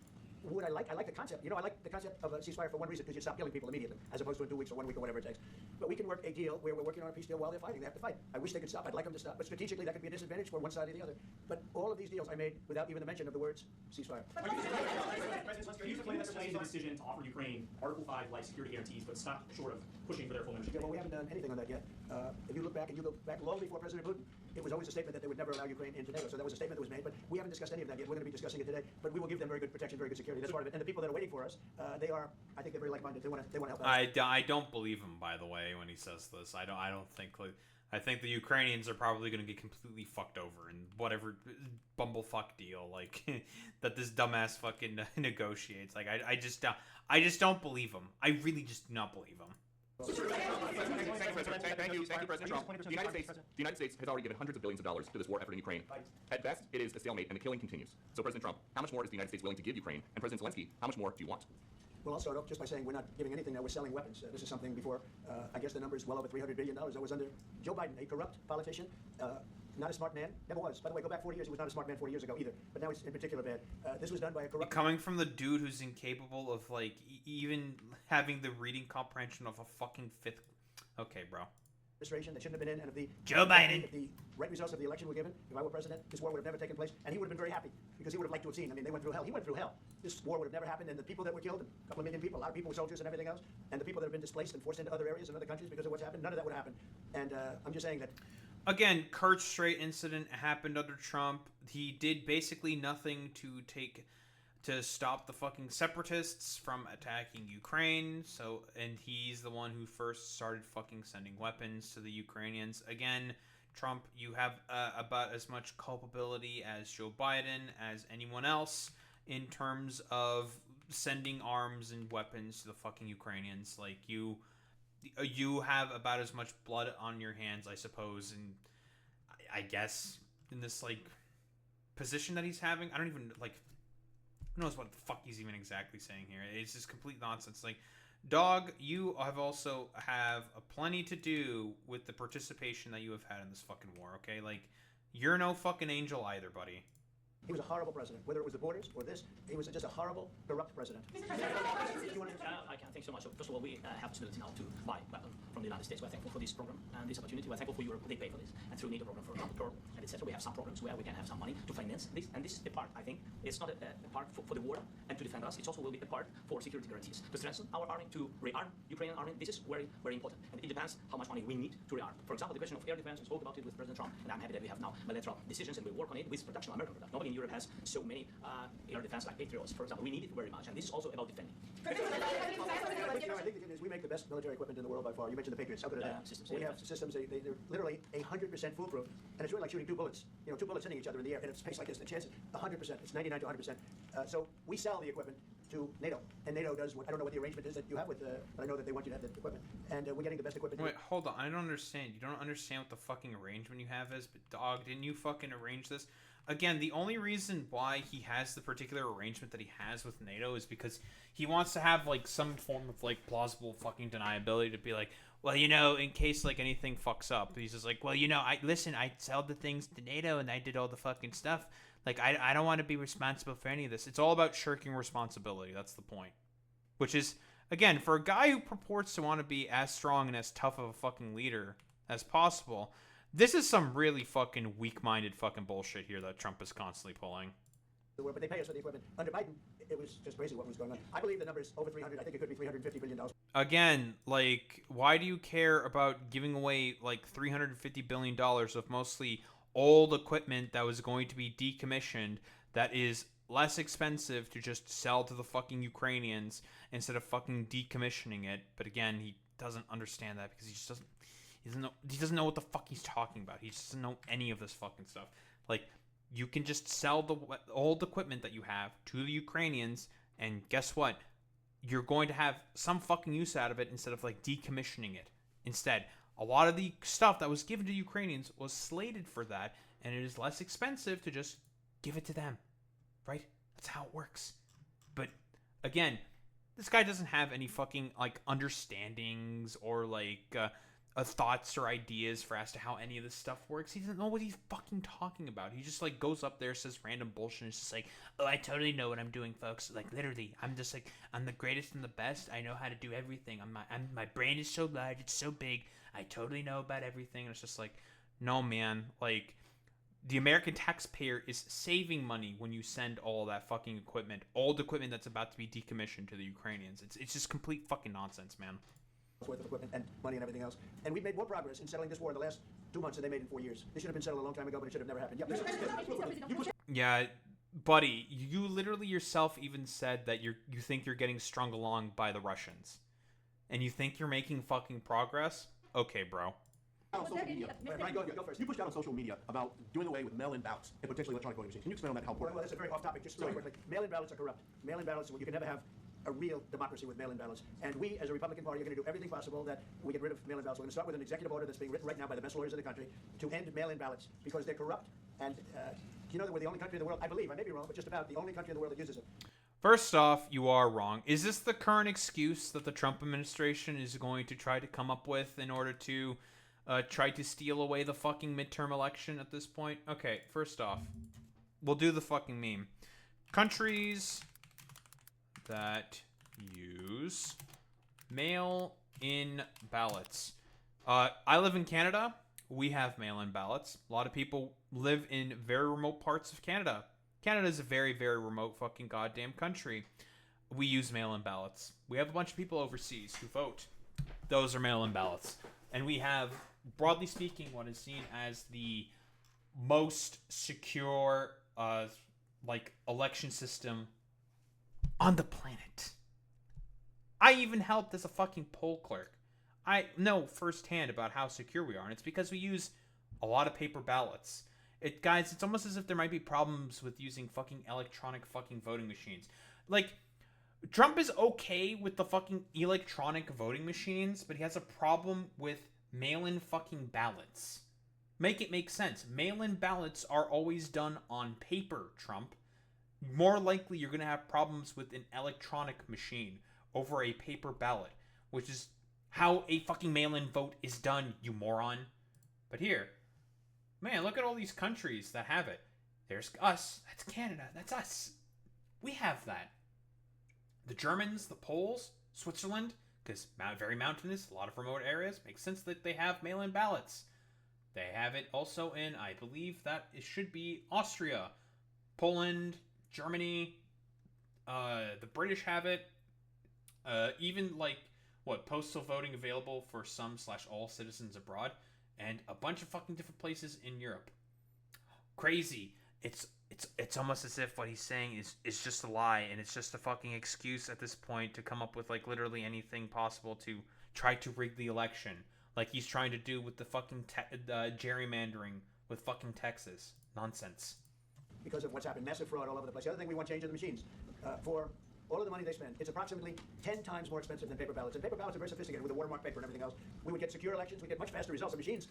Would I like the concept. You know, I like the concept of a ceasefire for one reason, because you stop killing people immediately, as opposed to in 2 weeks or 1 week or whatever it takes. But we can work a deal where we're working on a peace deal while they're fighting. They have to fight. I wish they could stop. I'd like them to stop. But strategically, that could be a disadvantage for one side or the other. But all of these deals I made without even the mention of the words ceasefire. Are you explaining the decision to offer Ukraine Article 5 like security guarantees, but stop short of pushing for their full membership? Yeah, well, we haven't done anything on that yet. If you look back, and you go back long before President Putin, it was always a statement that they would never allow Ukraine into NATO. So that was a statement that was made, but we haven't discussed any of that yet. We're going to be discussing it today, but we will give them very good protection, very good security. That's part of it. And the people that are waiting for us, I think they're very like-minded. They want to help out. I don't believe him, by the way, when he says this. I don't think. I think the Ukrainians are probably going to get completely fucked over in whatever bumblefuck deal that this dumbass fucking negotiates. Like I just don't believe him. I really just do not believe him. Thank you, President Trump. The United States has already given hundreds of billions of dollars to this war effort in Ukraine. At best, it is a stalemate, and the killing continues. So, President Trump, how much more is the United States willing to give Ukraine? And President Zelenskyy, how much more do you want? Well, I'll start off just by saying we're not giving anything now. We're selling weapons. This is something before, I guess the number is well over $300 billion. That was under Joe Biden, a corrupt politician, not a smart man. Never was. By the way, go back 40 years. He was not a smart man 40 years ago either. But now he's in particular bad. This was done by a corrupt... Coming from the dude who's incapable of, like, even having the reading comprehension of a fucking 5th... Okay, bro. Administration that shouldn't have been in, and if the... Joe Biden! If the right results of the election were given, if I were president, this war would have never taken place, and he would have been very happy, because he would have liked to have seen. I mean, they went through hell. He went through hell. This war would have never happened, and the people that were killed, a couple of million people, a lot of people were soldiers and everything else, and the people that have been displaced and forced into other areas and other countries because of what's happened, none of that would happen. And I'm just saying that... Again, Kurt Strait incident happened under Trump. He did basically nothing to stop the fucking separatists from attacking Ukraine. And he's the one who first started fucking sending weapons to the Ukrainians. Again, Trump, you have about as much culpability as Joe Biden, as anyone else, in terms of sending arms and weapons to the fucking Ukrainians. Like, you have about as much blood on your hands, I suppose, and I guess in this, like, position that he's having. I don't even, like, who knows what the fuck he's even exactly saying here. It's just complete nonsense. Like, dog, you have also have plenty to do with the participation that you have had in this fucking war, okay? Like, you're no fucking angel either, buddy. He was a horrible president. Whether it was the borders or this, he was just a horrible, corrupt president. I can't thank so much. First of all, we have the possibility now to buy weapons from the United States. We're thankful for this program and this opportunity. We're thankful for Europe. They pay for this. And through NATO program for Trump and etc. We have some programs where we can have some money to finance this. And this is a part, I think. It's not a part for the war and to defend us. It also will be a part for security guarantees. To strengthen our army, to rearm Ukrainian army. This is very, very important. And it depends how much money we need to rearm. For example, the question of air defense, we spoke about it with President Trump. And I'm happy that we have now bilateral decisions and we work on it with production, American production. Nobody in Europe has so many air defense like Patriots, for example. We need it very much, and this is also about defending. But, you know, I think the thing is we make the best military equipment in the world by far. You mentioned the Patriots. How good are they? Systems, we have systems. They're literally 100% foolproof, and it's really like shooting 2 bullets. You know, 2 bullets hitting each other in the air in a space like this. The chance is 100%. It's 99 to 100%. So we sell the equipment to NATO, and NATO does what I don't know what the arrangement is that you have with, but I know that they want you to have the equipment, and we're getting the best equipment. Wait, hold on. I don't understand. You don't understand what the fucking arrangement you have is, but dog, didn't you fucking arrange this? Again, the only reason why he has the particular arrangement that he has with NATO is because he wants to have, like, some form of, like, plausible fucking deniability to be like, well, in case like anything fucks up, he's just like, well, I sold the things to NATO and I did all the fucking stuff. Like, I don't want to be responsible for any of this. It's all about shirking responsibility. That's the point. Which is, again, for a guy who purports to want to be as strong and as tough of a fucking leader as possible, this is some really fucking weak-minded fucking bullshit here that Trump is constantly pulling. But they pay us for the equipment. Under Biden, it was just crazy what was going on. I believe the number is over 300. I think it could be $350 billion. Again, like, why do you care about giving away like $350 billion of mostly old equipment that was going to be decommissioned that is less expensive to just sell to the fucking Ukrainians instead of fucking decommissioning it? But again, he doesn't understand that because he doesn't know what the fuck he's talking about. He just doesn't know any of this fucking stuff. Like, you can just sell the old equipment that you have to the Ukrainians, and guess what? You're going to have some fucking use out of it instead of like decommissioning it. Instead, a lot of the stuff that was given to Ukrainians was slated for that, and it is less expensive to just give it to them. Right? That's how it works. But again, this guy doesn't have any fucking like understandings or like thoughts or ideas for as to how any of this stuff works. He doesn't know what he's fucking talking about. He just like goes up there, says random bullshit. It's just like, oh, I totally know what I'm doing, folks. Like, literally, I'm just like, I'm the greatest and the best. I know how to do everything. My brain is so large, it's so big. I totally know about everything. And it's just like, no, man. Like, the American taxpayer is saving money when you send all that fucking equipment, old equipment that's about to be decommissioned to the Ukrainians. It's just complete fucking nonsense, man. Worth of equipment and money and everything else. And we've made more progress in settling this war in the last 2 months than they made in 4 years. This should have been settled a long time ago, but it should have never happened. Yeah, buddy, you literally yourself even said that you think you're getting strung along by the Russians. And you think you're making fucking progress? Okay, bro. On social media. Brian, go first. You pushed out on social media about doing away with mail-in ballots and potentially electronic voting machines. Can you expand on that? How important? Well, that's a very off topic. Just really quickly. Mail-in ballots are corrupt. Mail-in ballots, you can never have a real democracy with mail-in ballots. And we, as a Republican Party, are going to do everything possible that we get rid of mail-in ballots. We're going to start with an executive order that's being written right now by the best lawyers in the country to end mail-in ballots because they're corrupt. And you know that we're the only country in the world, I believe, I may be wrong, but just about the only country in the world that uses it. First off, you are wrong. Is this the current excuse that the Trump administration is going to try to come up with in order to try to steal away the fucking midterm election at this point? Okay, first off, we'll do the fucking meme. Countries that use mail-in ballots. I live in Canada. We have mail-in ballots. A lot of people live in very remote parts of Canada. Canada is a very, very remote fucking goddamn country. We use mail-in ballots. We have a bunch of people overseas who vote. Those are mail-in ballots. And we have, broadly speaking, what is seen as the most secure election system on the planet. I even helped as a fucking poll clerk. I know firsthand about how secure we are, and it's because we use a lot of paper ballots. Guys, it's almost as if there might be problems with using fucking electronic fucking voting machines. Like, Trump is okay with the fucking electronic voting machines, but he has a problem with mail-in fucking ballots. Make it make sense. Mail-in ballots are always done on paper, Trump. More likely you're going to have problems with an electronic machine over a paper ballot, which is how a fucking mail-in vote is done, you moron. But here, man, look at all these countries that have it. There's us. That's Canada. That's us. We have that. The Germans, the Poles, Switzerland, because very mountainous, a lot of remote areas, makes sense that they have mail-in ballots. They have it also in, I believe that it should be Austria, Poland, Germany, the British have it, even postal voting available for some/all citizens abroad, and a bunch of fucking different places in Europe. Crazy. It's almost as if what he's saying is just a lie, and it's just a fucking excuse at this point to come up with like literally anything possible to try to rig the election, like he's trying to do with the fucking gerrymandering with fucking Texas. Nonsense. Because of what's happened, massive fraud all over the place. The other thing we want change in the machines. For all of the money they spend, it's approximately 10 times more expensive than paper ballots. And paper ballots are very sophisticated with the watermark paper and everything else. We would get secure elections. We'd get much faster results. The machines.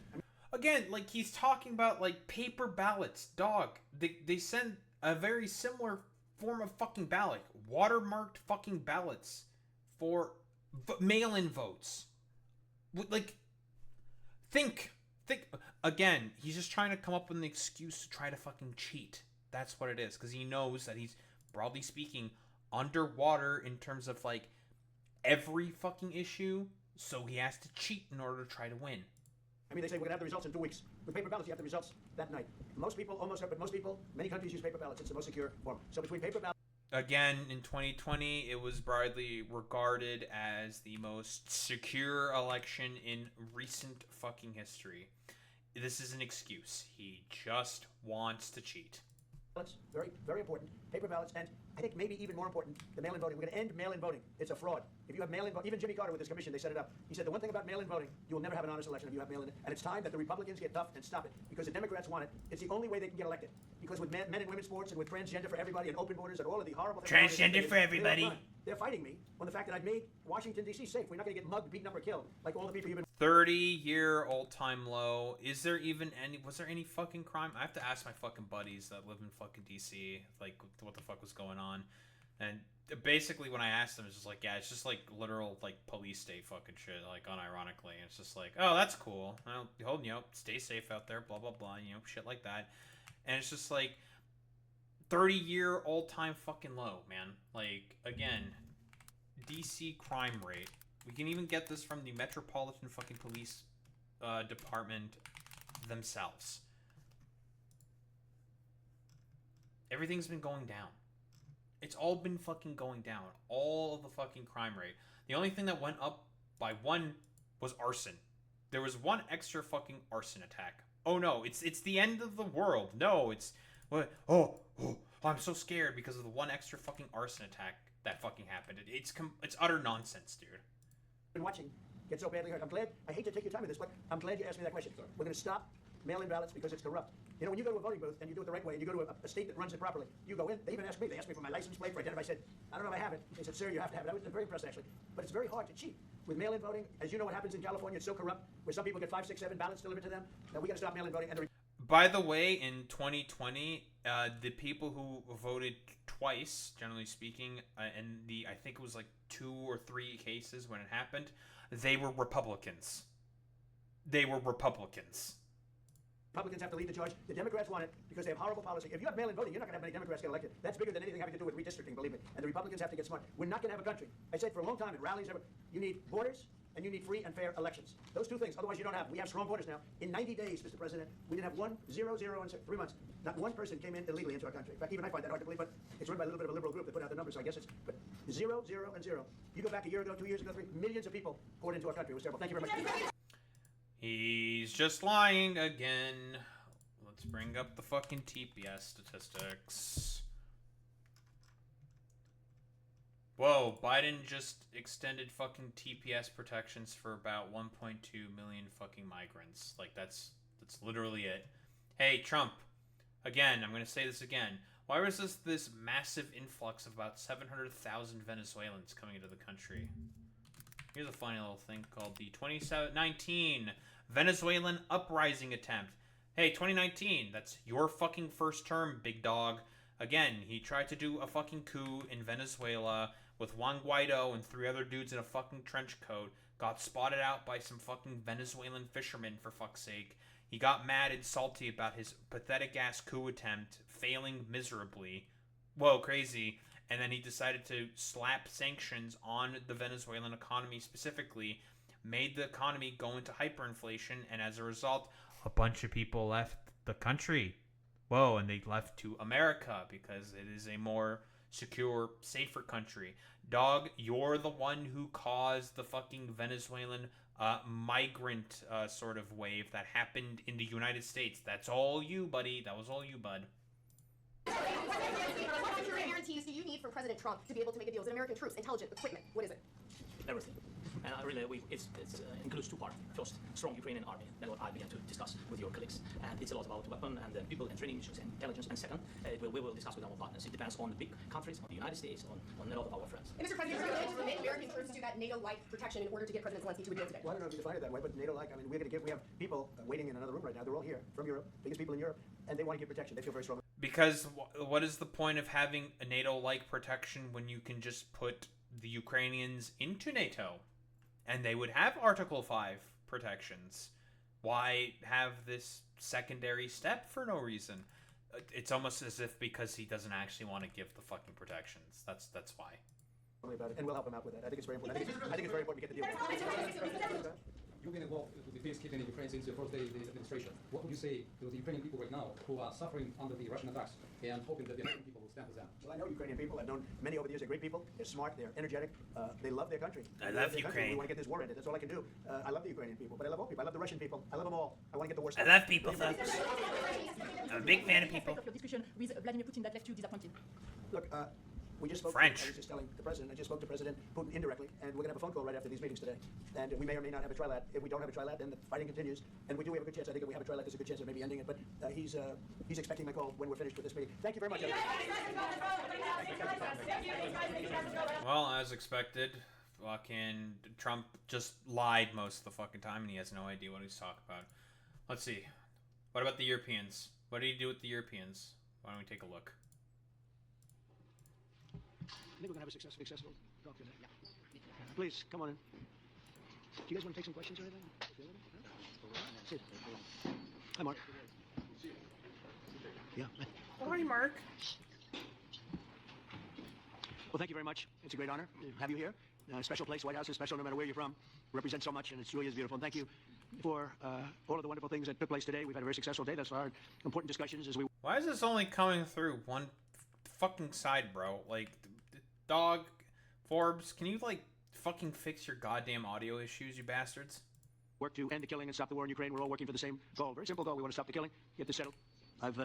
Again, like he's talking about like paper ballots, dog. They send a very similar form of fucking ballot, watermarked fucking ballots for mail-in votes. Like, think. Again, he's just trying to come up with an excuse to try to fucking cheat. That's what it is. Because he knows that he's, broadly speaking, underwater in terms of, like, every fucking issue. So he has to cheat in order to try to win. I mean, they say we're going to have the results in 2 weeks. With paper ballots, you have the results that night. Most people, many countries use paper ballots. It's the most secure form. So between paper ballots... Again, in 2020, it was broadly regarded as the most secure election in recent fucking history. This is an excuse. He just wants to cheat. Ballots, very, very important. Paper ballots, and I think maybe even more important, the mail-in voting. We're going to end mail-in voting. It's a fraud. If you have mail-in voting, even Jimmy Carter with his commission, they set it up. He said the one thing about mail-in voting, you will never have an honest election if you have mail-in. And it's time that the Republicans get tough and stop it, because the Democrats want it. It's the only way they can get elected. Because with men and women's sports and with transgender for everybody and open borders and all of the horrible things... Transgender for everybody. They're fighting me on the fact that I've made Washington, D.C. safe. We're not going to get mugged, beaten up, or killed like all the people you've been... 30-year all-time low. Was there any fucking crime? I have to ask my fucking buddies that live in fucking DC, like, what the fuck was going on. And basically when I asked them, it's just like, yeah, it's just like literal, like, police state fucking shit, like, unironically. It's just like, oh, that's cool. Well, stay safe out there, blah, blah, blah, shit like that. And it's just like, 30-year all-time fucking low, man. Like, again, DC crime rate. We can even get this from the Metropolitan fucking Police Department themselves. Everything's been going down. It's all been fucking going down. All of the fucking crime rate. The only thing that went up by 1 was arson. There was 1 extra fucking arson attack. Oh no, it's the end of the world. No, it's what? Oh, I'm so scared because of the 1 extra fucking arson attack that fucking happened. It's utter nonsense, dude. Been watching get so badly hurt. I'm glad. I hate to take your time with this, but I'm glad you asked me that question. We're going to stop mail-in ballots because it's corrupt. When you go to a voting booth and you do it the right way, and you go to a state that runs it properly, you go in. They even asked me. They asked me for my license plate for identity. I said, I don't know if I have it. They said, sir, you have to have it. I was very impressed actually. But it's very hard to cheat with mail-in voting. As you know, what happens in California, it's so corrupt, where some people get 5, 6, 7 ballots delivered to them. Now we got to stop mail-in voting. And by the way, in 2020, the people who voted twice, generally speaking, and I think it was like 2 or 3 cases when it happened, they were Republicans. Republicans have to lead the charge. The Democrats want it because they have horrible policy. If you have mail-in voting, you're not going to have many Democrats get elected. That's bigger than anything having to do with redistricting, believe me. And the Republicans have to get smart. We're not going to have a country. I said for a long time at rallies, you need borders and you need free and fair elections. Those 2 things. Otherwise, you don't have. We have strong borders now. In 90 days, Mr. President, we didn't have 0, 0, and 3 months. Not 1 person came in illegally into our country. In fact, even I find that hard to believe, but it's run by a little bit of a liberal group that put out the numbers, so I guess it's... But 0, 0, and 0. You go back a year ago, 2 years ago, 3 millions of people poured into our country. It was terrible. Thank you very much. He's just lying again. Let's bring up the fucking TPS statistics. Whoa, Biden just extended fucking TPS protections for about 1.2 million fucking migrants. Like, that's literally it. Hey, Trump, again, I'm going to say this again. Why was this massive influx of about 700,000 Venezuelans coming into the country? Here's a funny little thing called the 2019 Venezuelan uprising attempt. Hey, 2019, that's your fucking first term, big dog. Again, he tried to do a fucking coup in Venezuela with Juan Guaido and 3 other dudes in a fucking trench coat. Got spotted out by some fucking Venezuelan fishermen, for fuck's sake. He got mad and salty about his pathetic-ass coup attempt failing miserably. Whoa, crazy. And then he decided to slap sanctions on the Venezuelan economy specifically, made the economy go into hyperinflation, and as a result, a bunch of people left the country. Whoa, and they left to America because it is a more secure, safer country. Dog, you're the one who caused the fucking Venezuelan migrant sort of wave that happened in the United States. That's all you, buddy. That was all you, bud. What security guarantees do you need from President Trump to be able to make a deal? Is it American troops, intelligence, equipment? What is it? Everything. And it includes 2 parts. First, strong Ukrainian army. That's what I began to discuss with your colleagues. And it's a lot about weapon and people and training missions and intelligence. And second, we will discuss with our partners. It depends on the big countries, on the United States, on a lot of our friends. And Mr. President, are you make American troops do that NATO-like protection in order to get President Zelenskyy to a deal today? Well, I don't know if you define it that way, but NATO-like, I mean, we have people waiting in another room right now. They're all here from Europe, biggest people in Europe, and they want to get protection. They feel very strong. Because what is the point of having a NATO-like protection when you can just put the Ukrainians into NATO? and they would have Article 5 protections. Why have this secondary step for no reason? It's almost as if because he doesn't actually want to give the fucking protections. That's why. About it, and we'll help him out with that. I think it's very important. I think it's very important we get the deal. You've been involved with the peacekeeping in Ukraine since your first day of the administration. What would you say to the Ukrainian people right now who are suffering under the Russian attacks and hoping that the American people will stand with them? Well, I know Ukrainian people. I've known many over the years. They're great people. They're smart. They're energetic. They love their country. I love Ukraine. We want to get this war ended. That's all I can do. I love the Ukrainian people, but I love all people. I love the Russian people. I love them all. I want to get the war I started. love people, folks. I'm a big fan of people. Your discussion with Vladimir Putin that left you disappointed. Look, we just spoke. French. I was just telling the president. I just spoke to President Putin indirectly, and we're going to have a phone call right after these meetings today. And we may or may not have a trilat. If we don't have a trilat, then the fighting continues. And we do have a good chance. I think if we have a trilat, there's a good chance of maybe ending it. But he's expecting my call when we're finished with this meeting. Thank you very much. Well, as expected, fucking Trump just lied most of the fucking time, and he has no idea what he's talking about. Let's see. What about the Europeans? What did he do with the Europeans? Why don't we take a look? I think we're going to have a successful talk today. Yeah. Please, come on in. Do you guys want to take some questions or anything? Sit. Hi, Mark. Yeah. Hi, Mark. Well, thank you very much. It's a great honor to have you here. Special place. White House is special no matter where you're from. Represent so much, and it really is beautiful. And thank you for all of the wonderful things that took place today. We've had a very successful day thus far. Important discussions as we... Why is this only coming through one fucking side, bro? Like, dog, Forbes, can you, like, fucking fix your goddamn audio issues, you bastards? work to end the killing and stop the war in Ukraine. We're all working for the same goal. Very simple goal. We want to stop the killing, get this settled. I've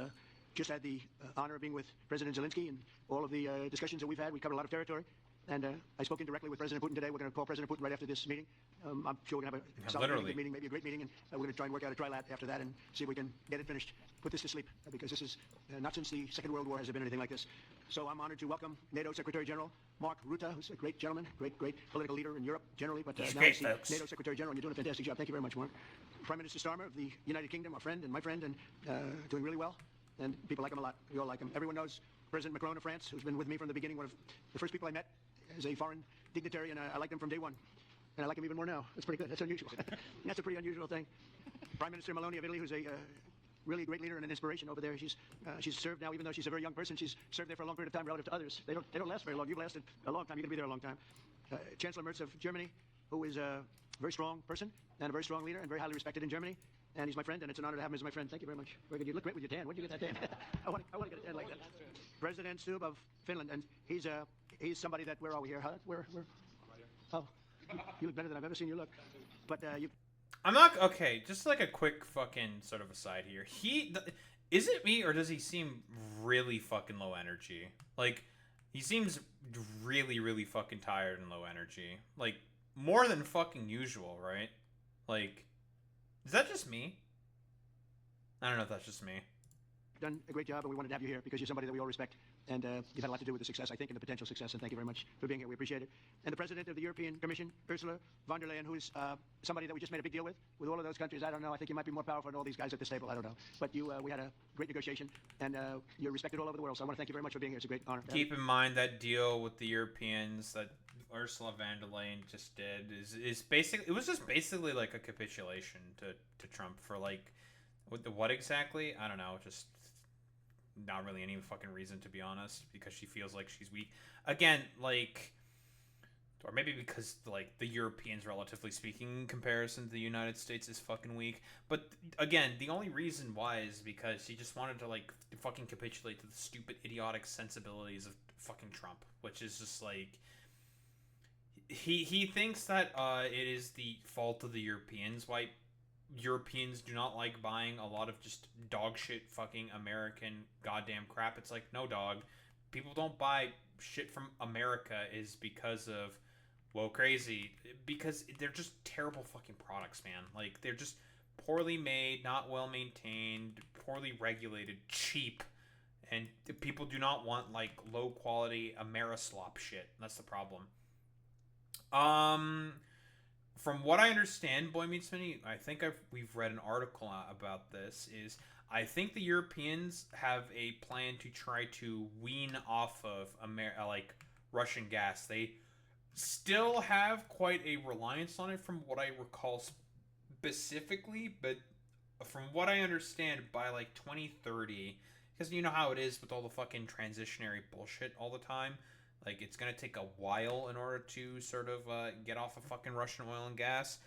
just had the honor of being with President Zelenskyy and all of the discussions that we've had. We covered a lot of territory. And I spoke indirectly with President Putin today. We're going to call President Putin right after this meeting. I'm sure we're going to have a solid meeting, maybe a great meeting, and we're going to try and work out a trilat after that and see if we can get it finished, put this to sleep, because this is not since the Second World War has there been anything like this. So I'm honored to welcome NATO Secretary General Mark Rutte, who's a great gentleman, great political leader in Europe generally, but now he's the NATO Secretary General, and you're doing a fantastic job. Thank you very much, Mark. Prime Minister Starmer of the United Kingdom, our friend and my friend, and doing really well, and people like him a lot. We all like him. Everyone knows President Macron of France, who's been with me from the beginning, one of the first people I met as a foreign dignitary, and I liked him from day one. And I like him even more now. That's pretty good. That's unusual. That's a pretty unusual thing. Prime Minister Meloni of Italy, who's a really great leader and an inspiration over there. She's served now, even though she's a very young person, she's served there for a long period of time relative to others. They don't last very long. You've lasted a long time. You're going to be there a long time. Chancellor Merz of Germany, who is a very strong person and a very strong leader and very highly respected in Germany. And he's my friend, and it's an honor to have him as my friend. Thank you very much. Very good. You look great with your tan. Where'd you get that tan? I want to get a tan like that. President Stubb of Finland, and he's somebody that, where are we here? Huh? Where? Oh, you look better than I've ever seen you look. But you... I'm not, okay, just like a quick fucking sort of aside here. Is it me, or does he seem really fucking low energy? Like, he seems really, really fucking tired and low energy. Like, more than fucking usual, right? Like, is that just me? I don't know if that's just me. Done a great job, and we wanted to have you here because you're somebody that we all respect, and you've had a lot to do with the success, I think, and the potential success, and thank you very much for being here. We appreciate it. And the President of the European Commission, Ursula von der Leyen, who's somebody that we just made a big deal with all of those countries. I don't know. I think you might be more powerful than all these guys at this table. I don't know. But we had a great negotiation, and you're respected all over the world, so I want to thank you very much for being here. It's a great honor. Keep in mind that deal with the Europeans that Ursula von der Leyen just did is basically, it was just basically like a capitulation to Trump for like, what exactly? I don't know, just not really any fucking reason, to be honest, because she feels like she's weak. Again, like, or maybe because, like, the Europeans, relatively speaking, in comparison to the United States, is fucking weak. But, again, the only reason why is because she just wanted to, like, fucking capitulate to the stupid, idiotic sensibilities of fucking Trump, which is just, like, he thinks that it is the fault of the Europeans why Europeans do not like buying a lot of just dog shit fucking American goddamn crap. It's like, no, dog. People don't buy shit from America is because of, whoa, crazy. Because they're just terrible fucking products, man. Like, they're just poorly made, not well maintained, poorly regulated, cheap. And people do not want, like, low quality Amerislop shit. That's the problem. From what I understand, Boy Meets Mini, I think we've read an article about this, is I think the Europeans have a plan to try to wean off of like Russian gas. They still have quite a reliance on it from what I recall specifically, but from what I understand, by like 2030, because you know how it is with all the fucking transitionary bullshit all the time, like it's gonna take a while in order to sort of get off of fucking Russian oil and gas.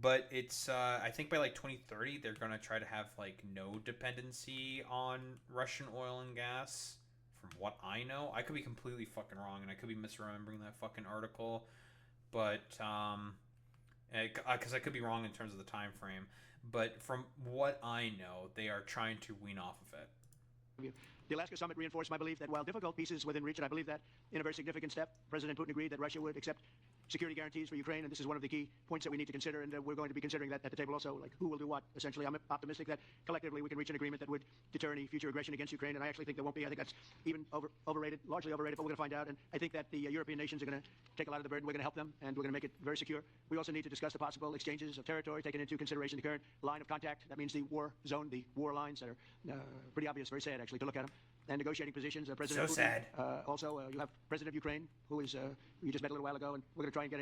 But it's I think by like 2030 they're gonna try to have like no dependency on Russian oil and gas. From what I know, I could be completely fucking wrong, and I could be misremembering that fucking article, but because I could be wrong in terms of the time frame. But from what I know, they are trying to wean off of it. The Alaska summit reinforced my belief that while difficult peace is within reach, and I believe that in a very significant step, President Putin agreed that Russia would accept security guarantees for Ukraine, and this is one of the key points that we need to consider, and we're going to be considering that at the table also, like who will do what. Essentially, I'm optimistic that collectively we can reach an agreement that would deter any future aggression against Ukraine, and I actually think there won't be. I think that's even overrated, largely overrated, but we're going to find out, and I think that the European nations are going to take a lot of the burden. We're going to help them, and we're going to make it very secure. We also need to discuss the possible exchanges of territory, taking into consideration the current line of contact. That means the war zone, the war lines that are pretty obvious, very sad actually to look at them. And negotiating positions. President So Putin, sad. Also, you have President of Ukraine, who is you just met a little while ago, and we're going to try and get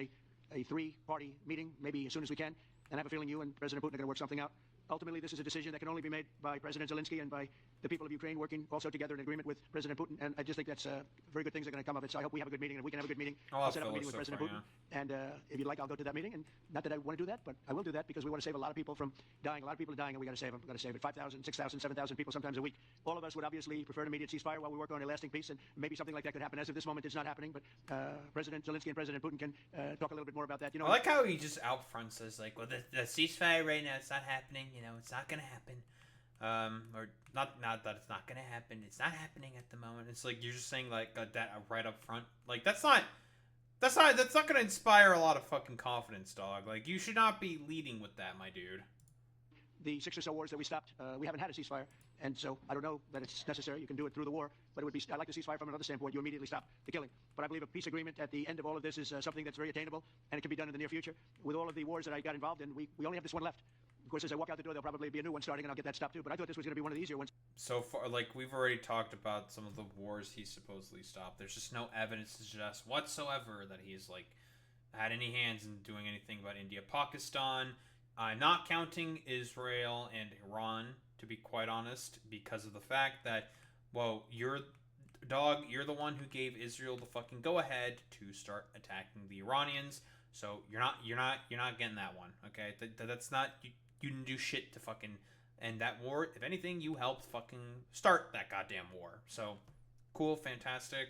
a three-party meeting, maybe as soon as we can. And I have a feeling you and President Putin are going to work something out. Ultimately, this is a decision that can only be made by President Zelenskyy and by the people of Ukraine working also together in agreement with President Putin. And I just think that's very good things are going to come of it. So I hope we have a good meeting, and we can have a good meeting. I'll set up a meeting with President Putin. Yeah. And if you'd like, I'll go to that meeting. And not that I want to do that, but I will do that because we want to save a lot of people from dying. A lot of people are dying, and we got to save them. We've got to save it. 5,000, 6,000, 7,000 people sometimes a week. All of us would obviously prefer an immediate ceasefire while we work on a lasting peace, and maybe something like that could happen. As of this moment, it's not happening, but President Zelenskyy and President Putin can talk a little bit more about that. You know, I like how he just out front says like, well, the ceasefire right now, it's not happening. You know, it's not going to happen. Or not that it's not gonna happen. It's not happening at the moment. It's like you're just saying like that right up front. Like that's not gonna inspire a lot of fucking confidence, dog. Like you should not be leading with that, my dude. The 6 or so wars that we stopped, we haven't had a ceasefire, and so I don't know that it's necessary. You can do it through the war, but it would be. I like the ceasefire from another standpoint. You immediately stop the killing. But I believe a peace agreement at the end of all of this is something that's very attainable, and it can be done in the near future. With all of the wars that I got involved in, we only have this one left. Of course, as I walk out the door, there'll probably be a new one starting, and I'll get that stopped too. But I thought this was going to be one of the easier ones. So far, like, we've already talked about some of the wars he supposedly stopped. There's just no evidence to suggest whatsoever that he's, like, had any hands in doing anything about India, Pakistan. I'm not counting Israel and Iran, to be quite honest, because of the fact that, well, you're the one who gave Israel the fucking go-ahead to start attacking the Iranians. So you're not getting that one, okay? That's not... You didn't do shit to fucking end that war. If anything, you helped fucking start that goddamn war. So, cool, fantastic.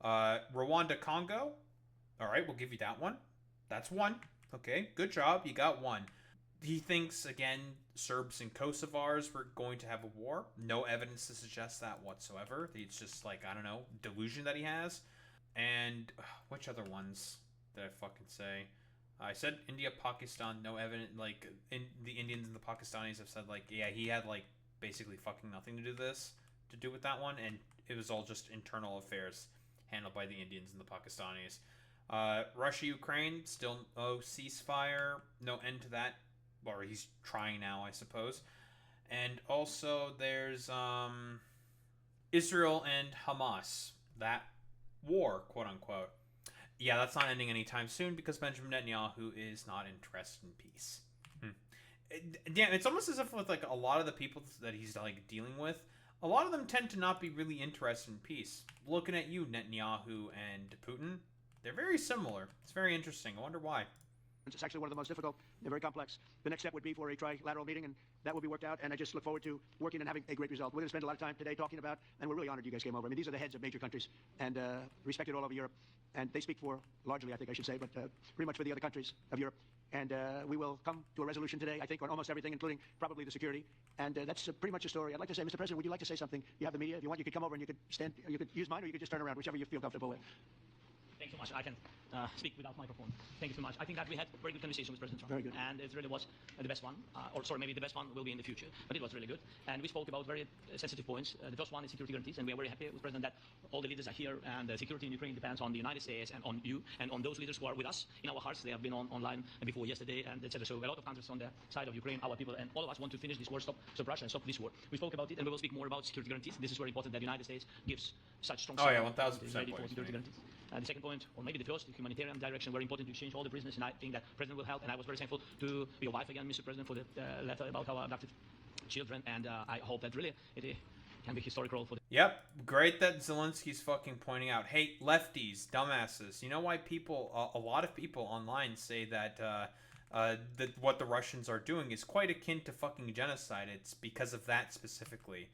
Rwanda, Congo. All right, we'll give you that one. That's one. Okay, good job. You got one. He thinks, again, Serbs and Kosovars were going to have a war. No evidence to suggest that whatsoever. It's just like, I don't know, delusion that he has. And which other ones did I fucking say? I said India, Pakistan, no evidence, like, the Indians and the Pakistanis have said, like, yeah, he had, like, basically fucking nothing to do with that one, and it was all just internal affairs handled by the Indians and the Pakistanis. Russia, Ukraine, still no ceasefire, no end to that, or he's trying now, I suppose. And also, there's, Israel and Hamas, that war, quote-unquote. Yeah, that's not ending anytime soon because Benjamin Netanyahu is not interested in peace. Damn, it's almost as if with like a lot of the people that he's like dealing with, a lot of them tend to not be really interested in peace. Looking at you, Netanyahu and Putin, they're very similar. It's very interesting. I wonder why. It's actually one of the most difficult. They're very complex. The next step would be for a trilateral meeting, and that will be worked out, and I just look forward to working and having a great result. We're going to spend a lot of time today talking about, and we're really honored you guys came over. I mean, these are the heads of major countries, and respected all over Europe, and they speak for, largely I think I should say, but pretty much for the other countries of Europe. And we will come to a resolution today, I think, on almost everything, including probably the security. And that's pretty much the story. I'd like to say, Mr. President, would you like to say something? You have the media. If you want, you could come over and you could stand, you could use mine, or you could just turn around, whichever you feel comfortable with. Thank you so much. I can speak without microphone. Thank you so much. I think that we had very good conversation with President Trump. Very good. And it really was the best one. Or sorry, maybe the best one will be in the future. But it was really good. And we spoke about very sensitive points. The first one is security guarantees. And we are very happy with President that all the leaders are here. And security in Ukraine depends on the United States and on you and on those leaders who are with us in our hearts. They have been online before yesterday and etc. So a lot of countries on the side of Ukraine, our people, and all of us want to finish this war, stop Russia and stop this war. We spoke about it, and we will speak more about security guarantees. This is very important that the United States gives such strong support. Oh yeah, 1,000% security guarantees. The second point, or maybe the first, the humanitarian direction, very important to exchange all the prisoners, and I think that President will help. And I was very thankful to your wife again, Mr. President, for the letter about our abducted children, and I hope that really it can be historical for the... Yep, great that Zelensky's fucking pointing out, hey, lefties, dumbasses, you know why people, a lot of people online say that that what the Russians are doing is quite akin to fucking genocide. It's because of that specifically.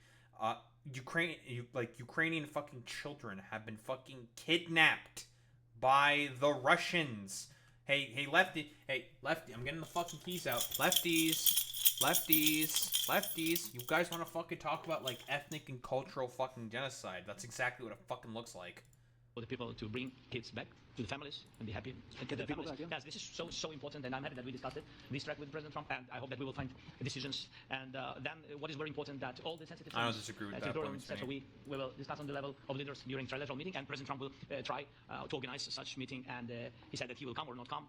Ukrainian fucking children have been fucking kidnapped by the Russians. Hey, lefty, I'm getting the fucking keys out. Lefties, you guys want to fucking talk about like ethnic and cultural fucking genocide? That's exactly what it fucking looks like. For the people to bring kids back to the families and be happy. Get the people back, yeah. Yes, this is so important, and I'm happy that we discussed this track with President Trump, and I hope that we will find decisions. And then what is very important, that all the sensitive I don't disagree with that point, so we will discuss on the level of leaders during trilateral meeting, and President Trump will try to organize such meeting, and he said that he will come or not come.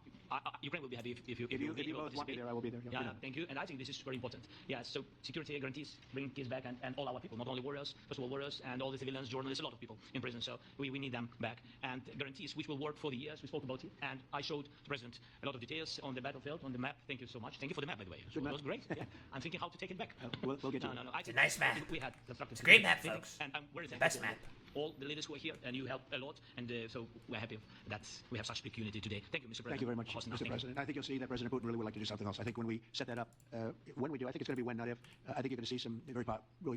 Ukraine will be happy if you both want me there, I will be there. Yeah, thank you, and I think this is very important. Yeah, so security guarantees, bring kids back, and all our people, not only warriors, first of all warriors, and all the civilians, journalists, a lot of people in prison, so we need them back, and guarantees which will work for the years we spoke about it, and I showed the President a lot of details on the battlefield, on the map. Thank you so much. Thank you for the map, by the way. So it was great. Yeah. I'm thinking how to take it back. We'll get you. No. It's a nice map. We had constructive. It's a great map, folks. And I'm very thankful. Best map. All the leaders who are here, and you helped a lot, and so we're happy that we have such big unity today. Thank you, Mr. President. Thank you very much, Mr. President. I think you'll see that President Putin really would like to do something else. I think when we set that up, when we do, I think it's going to be when, not if. I think you're going to see some really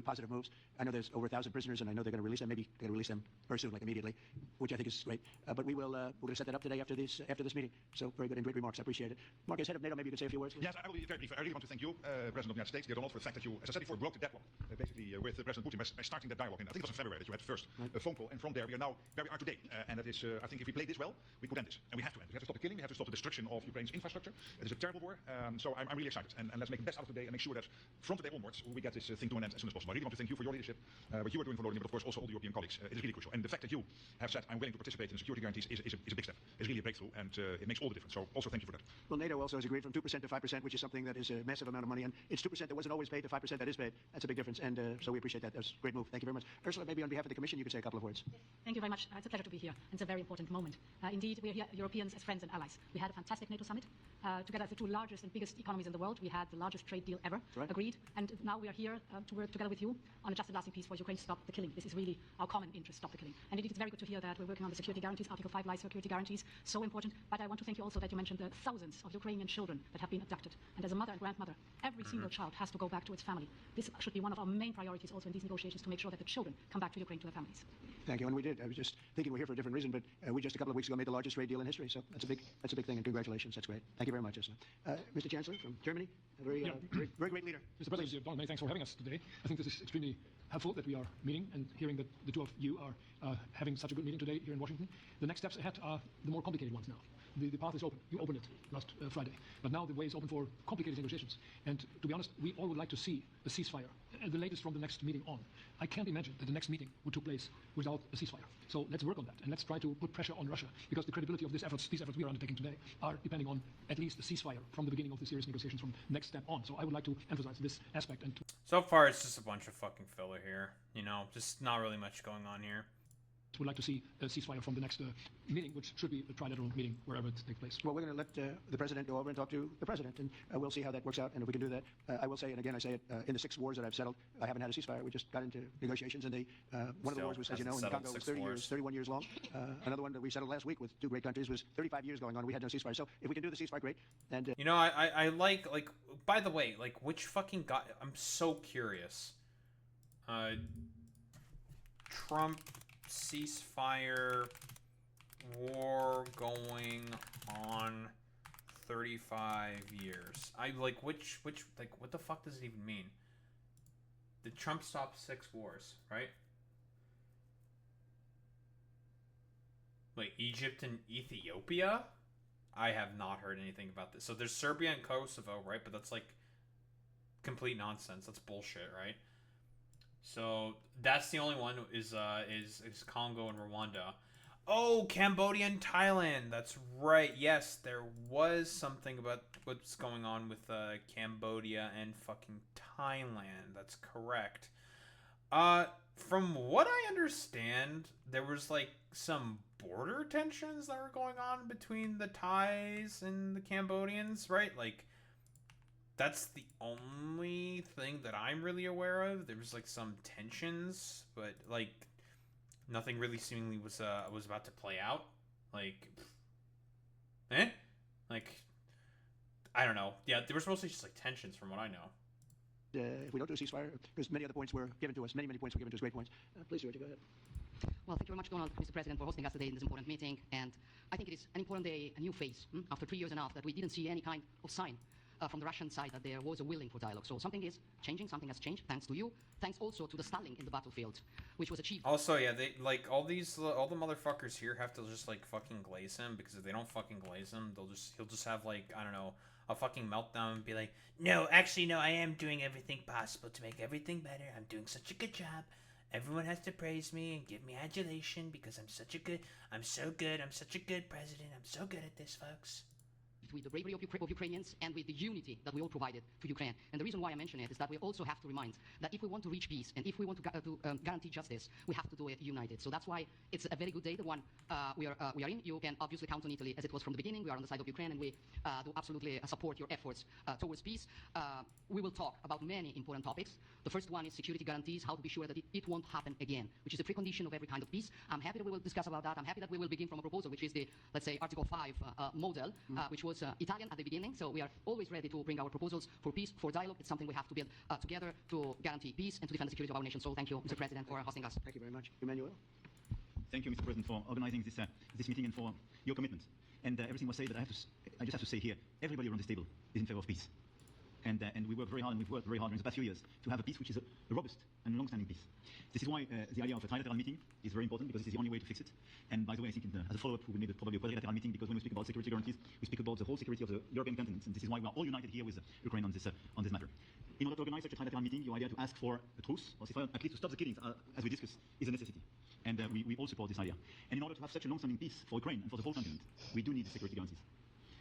positive moves. I know there's over 1,000 prisoners, and I know they're going to release them. Maybe they're going to release them very soon, like immediately, which I think is great. But we're going to set that up today after this meeting. So very good and great remarks. I appreciate it. Mark, as head of NATO, maybe you can say a few words. Yes, I will be very brief. I really want to thank you, President of the United States, dear Donald, for the fact that you, as I said before, broke the deadlock, basically with President Putin by starting that dialogue. And I think it was in February that you had the first phone call, and from there we are now where we are today. And that is, I think, if we play this well, we could end this, and we have to end. We have to stop the killing. We have to stop the destruction of Ukraine's infrastructure. It is a terrible war. So I'm really excited, and let's make the best out of today and make sure that from today onwards we get this thing to an end as soon as possible. I really want to thank you for your leadership, what you are doing for London, but of course also all the European colleagues. It is really crucial, and the fact that you have said I'm willing to participate in security guarantees is a big step. It's really a breakthrough, and it makes all the difference. So also thank you for that. Well, NATO also has agreed from 2% to 5%, which is something that is a massive amount of money, and it's 2% that wasn't always paid to 5% that is paid. That's a big difference, and so we appreciate that. That's a great move. Thank you very much. Ursula, maybe on behalf of the Commission, you could say a couple of words. Thank you very much. It's a pleasure to be here. It's a very important moment. Indeed, we are here, Europeans as friends and allies. We had a fantastic NATO summit. Together as the two largest and biggest economies in the world, we had the largest trade deal ever agreed. And now we are here to work together with you on a just and lasting peace for Ukraine to stop the killing. This is really our common interest, stop the killing. And indeed, it's very good to hear that we're working on the security guarantees, Article 5 life security guarantees, so important. But I want to thank you also that you mentioned the thousands of Ukrainian children that have been abducted. And as a mother and grandmother, every single child has to go back to its family. This should be one of our main priorities also in these negotiations, to make sure that the children come back to Ukraine to their families. Thank you, and we did. I was just thinking we're here for a different reason, but we just a couple of weeks ago made the largest trade deal in history, so that's a big thing, and congratulations. That's great. Thank you very much, Ursula. Mr. Chancellor from Germany, a very great leader. Mr. President, many thanks for having us today. I think this is extremely helpful that we are meeting and hearing that the two of you are having such a good meeting today here in Washington. The next steps ahead are the more complicated ones now. The path is open. You opened it last Friday. But now the way is open for complicated negotiations. And to be honest, we all would like to see a ceasefire, the latest from the next meeting on. I can't imagine that the next meeting would take place without a ceasefire. So let's work on that, and let's try to put pressure on Russia, because the credibility of these efforts we are undertaking today are depending on at least a ceasefire from the beginning of the serious negotiations from next step on. So I would like to emphasize this aspect. And so far, it's just a bunch of fucking filler here. You know, just not really much going on here. Would like to see a ceasefire from the next meeting, which should be a trilateral meeting wherever it takes place. Well, we're going to let the president go over and talk to the president, and we'll see how that works out. And if we can do that, I will say, and again I say it, in the 6 wars that I've settled, I haven't had a ceasefire. We just got into negotiations, and one of the wars was, as you know, in Congo was 31 years long. Another one that we settled last week with 2 great countries was 35 years going on. We had no ceasefire. So if we can do the ceasefire, great. And you know, I like, by the way, like, which fucking guy? I'm so curious. Trump ceasefire, war going on 35 years. I like which like what the fuck does it even mean? Did Trump stop 6 wars, right? Like Egypt and Ethiopia? I have not heard anything about this. So there's Serbia and Kosovo, right? But that's like complete nonsense. That's bullshit, right? So that's the only one is Congo and Rwanda. Oh, Cambodia and Thailand. That's right. Yes, there was something about what's going on with Cambodia and fucking Thailand. That's correct. From what I understand, there was like some border tensions that were going on between the Thais and the Cambodians, right? Like that's the only thing that I'm really aware of. There was like some tensions, but like nothing really seemingly was about to play out. Like, like I don't know. Yeah, there was mostly just like tensions, from what I know. If we don't do a ceasefire, because many other points were given to us, many points were given to us, great points. Please, Georgia, go ahead. Well, thank you very much, Donald, Mr. President, for hosting us today in this important meeting. And I think it is an important day, a new phase, after 3 years and a half, that we didn't see any kind of sign from the Russian side that there was a willing for dialogue. So something is changing, something has changed, thanks to you, thanks also to the stalling in the battlefield, which was achieved. Also, yeah, they like all the motherfuckers here have to just like fucking glaze him, because if they don't fucking glaze him, he'll just have like, I don't know, a fucking meltdown and be like, no, actually, no, I am doing everything possible to make everything better. I'm doing such a good job. Everyone has to praise me and give me adulation because I'm so good. I'm such a good president. I'm so good at this, folks. With the bravery of Ukrainians and with the unity that we all provided to Ukraine. And the reason why I mention it is that we also have to remind that if we want to reach peace and if we want to guarantee justice, we have to do it united. So that's why it's a very good day, the one we are in. You can obviously count on Italy as it was from the beginning. We are on the side of Ukraine and we do absolutely support your efforts towards peace. We will talk about many important topics. The first one is security guarantees, how to be sure that it won't happen again, which is a precondition of every kind of peace. I'm happy that we will discuss about that. I'm happy that we will begin from a proposal, which is the, let's say, Article 5 model, which was Italian at the beginning, so we are always ready to bring our proposals for peace, for dialogue. It's something we have to build together to guarantee peace and to defend the security of our nation. So thank you, Mr. President, for hosting us. Thank you very much. Emmanuel? Thank you, Mr. President, for organizing this meeting and for your commitment. And everything was said, but I just have to say here, everybody around this table is in favor of peace. And we work very hard, and we've worked very hard in the past few years to have a peace which is a robust and long-standing peace. This is why the idea of a trilateral meeting is very important, because this is the only way to fix it. And by the way, I think as a follow-up, we will need probably a quadrilateral meeting, because when we speak about security guarantees, we speak about the whole security of the European continent. And this is why we are all united here with Ukraine on this matter. In order to organize such a trilateral meeting, your idea to ask for a truce, or at least to stop the killings, as we discussed, is a necessity. And we all support this idea. And in order to have such a long-standing peace for Ukraine and for the whole continent, we do need security guarantees.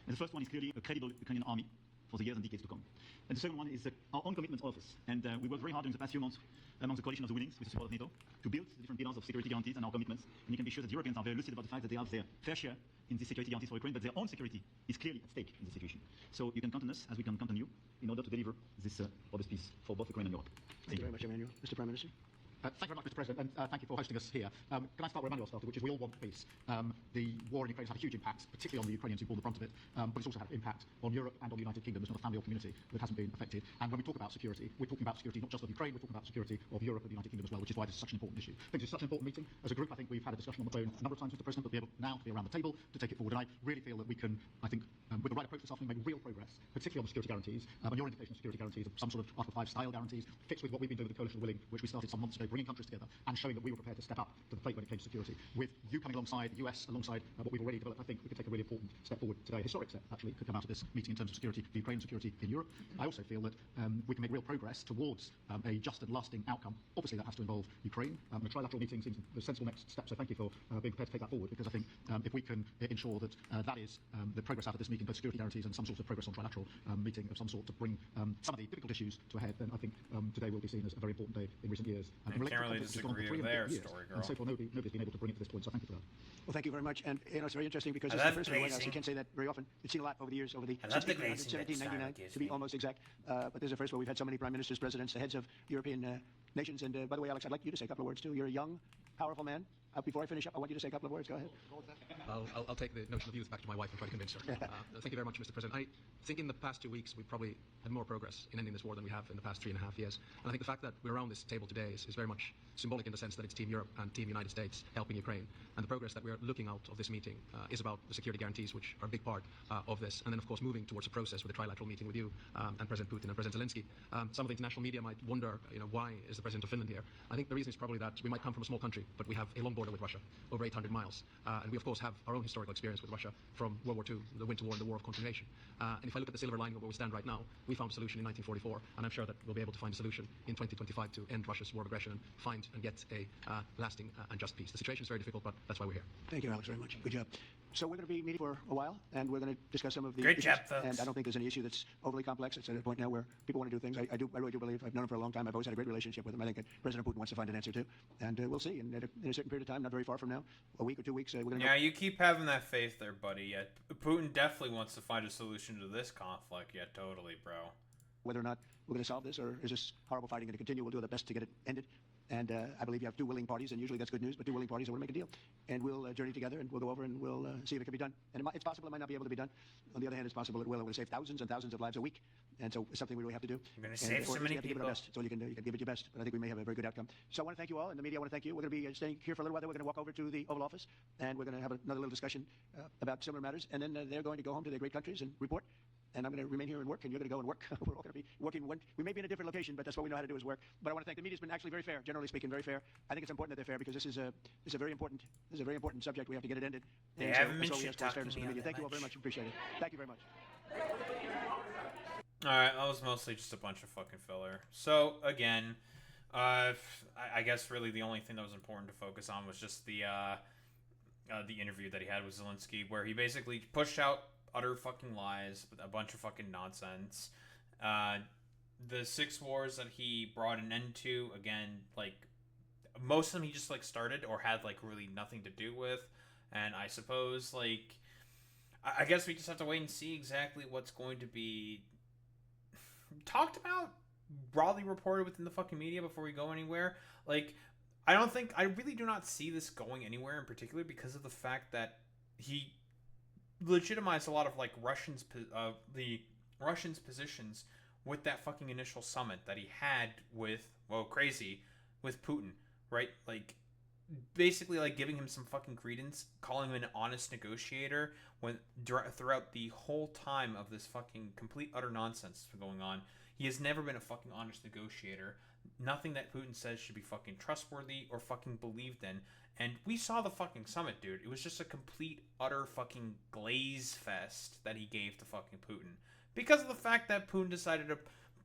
And the first one is clearly a credible Ukrainian army for the years and decades to come. And the second one is our own commitment to office. And we worked very hard in the past few months among the coalition of the winnings with the support of NATO to build the different pillars of security guarantees and our commitments. And you can be sure that Europeans are very lucid about the fact that they have their fair share in the security guarantees for Ukraine, but their own security is clearly at stake in this situation. So you can count on us, as we can count on you, in order to deliver this robust peace for both Ukraine and Europe. Thank you very much, Emmanuel. Mr. Prime Minister? Thank you very much, Mr. President, and thank you for hosting us here. Can I start where Emmanuel started, which is we all want peace. The war in Ukraine has had a huge impact, particularly on the Ukrainians who bore the brunt of it, but it's also had an impact on Europe and on the United Kingdom. There's not a family or community that hasn't been affected. And when we talk about security, we're talking about security not just of Ukraine, we're talking about security of Europe and the United Kingdom as well, which is why this is such an important issue. I think it's such an important meeting. As a group, I think we've had a discussion on the phone a number of times with the President, but be able now to be around the table to take it forward. And I really feel that we can, I think, with the right approach this afternoon, make real progress, particularly on the security guarantees. And your indication of security guarantees, of some sort of Article 5 style guarantees, fits with what we've been doing with the Coalition of the Willing, which we started some months ago, bringing countries together and showing that we were prepared to step up to the plate when it came to security. With you coming alongside, the US alongside what we've already developed, I think we could take a really important step forward today. A historic step, actually, could come out of this meeting in terms of security for Ukraine, security in Europe. I also feel that we can make real progress towards a just and lasting outcome. Obviously, that has to involve Ukraine. A trilateral meeting seems the sensible next step, so thank you for being prepared to take that forward, because I think if we can ensure that that is the progress out of this meeting, both security guarantees and some sort of progress on trilateral meeting of some sort to bring some of the difficult issues to a head, then I think today will be seen as a very important day in recent years. I can't really disagree with their story, girl. And so far, nobody's been able to bring it to this point, so thank you for that. Well, thank you very much. And it's very interesting because it's the first of the White House. You can't say that very often. We've seen a lot over the years, over the since 1799 to be almost exact. But this is the first where we've had so many prime ministers, presidents, the heads of European nations. And by the way, Alex, I'd like you to say a couple of words too. You're a young, powerful man. Before I finish up, I want you to say a couple of words. Go ahead. I'll take the notion of youth back to my wife and try to convince her. Thank you very much, Mr. President. I think in the past 2 weeks, we've probably had more progress in ending this war than we have in the past 3.5 years. And I think the fact that we're around this table today is very much symbolic in the sense that it's Team Europe and Team United States helping Ukraine. And the progress that we're looking out of this meeting is about the security guarantees, which are a big part of this. And then, of course, moving towards a process with a trilateral meeting with you and President Putin and President Zelenskyy. Some of the international media might wonder, why is the President of Finland here? I think the reason is probably that we might come from a small country, but we have a long border border with Russia, over 800 miles. And we, of course, have our own historical experience with Russia from World War II, the Winter War, and the War of Continuation. And if I look at the silver lining of where we stand right now, we found a solution in 1944, and I'm sure that we'll be able to find a solution in 2025 to end Russia's war of aggression and find and get a lasting and just peace. The situation is very difficult, but that's why we're here. Thank you, Alex, very much. Good job. So we're going to be meeting for a while, and we're going to discuss some of the Great issues. job, folks. And I don't think there's any issue that's overly complex. It's at a point now where people want to do things. I really do believe, I've known him for a long time. I've always had a great relationship with him. I think that President Putin wants to find an answer too. And we'll see. And in a certain period of time, not very far from now, a week or 2 weeks, we're going to... Yeah, you keep having that faith there, buddy. Yeah, Putin definitely wants to find a solution to this conflict. Yeah, totally, bro. Whether or not we're going to solve this, or is this horrible fighting going to continue, we'll do the best to get it ended. And I believe you have two willing parties, and usually that's good news, but two willing parties that want to make a deal. And we'll journey together, and we'll go over, and we'll see if it can be done. And it's possible it might not be able to be done. On the other hand, it's possible it will. It will save thousands and thousands of lives a week. And so it's something we really have to do. You're going to save so many people. That's all you can do. You can give it your best. But I think we may have a very good outcome. So I want to thank you all, and the media, I want to thank you. We're going to be staying here for a little while. Then we're going to walk over to the Oval Office, and we're going to have another little discussion about similar matters. And then they're going to go home to their great countries and report. And I'm going to remain here and work, and you're going to go and work. We're all going to be working. We may be in a different location, but that's what we know how to do is work. But I want to thank the media's been actually very fair, generally speaking, very fair. I think it's important that they're fair because this is a very important subject. We have to get it ended. They And haven't that's been why we ask for shit-talking fairness in me the on media. that Thank you all very much. much. Appreciate it. Thank you very much. Alright, that was mostly just a bunch of fucking filler. So, again, I guess really the only thing that was important to focus on was just the interview that he had with Zelenskyy, where he basically pushed out utter fucking lies, a bunch of fucking nonsense. The 6 wars that he brought an end to, again, like, most of them he just, like, started or had, like, really nothing to do with. And I suppose, like, I guess we just have to wait and see exactly what's going to be talked about, broadly reported within the fucking media before we go anywhere. Like, I really do not see this going anywhere in particular because of the fact that he legitimized a lot of, like, the Russians' positions with that fucking initial summit that he had with, with Putin, right? Like, basically, like, giving him some fucking credence, calling him an honest negotiator when throughout the whole time of this fucking complete utter nonsense going on, he has never been a fucking honest negotiator. Nothing that Putin says should be fucking trustworthy or fucking believed in. And we saw the fucking summit, dude. It was just a complete, utter fucking glaze fest that he gave to fucking Putin. Because of the fact that Putin decided to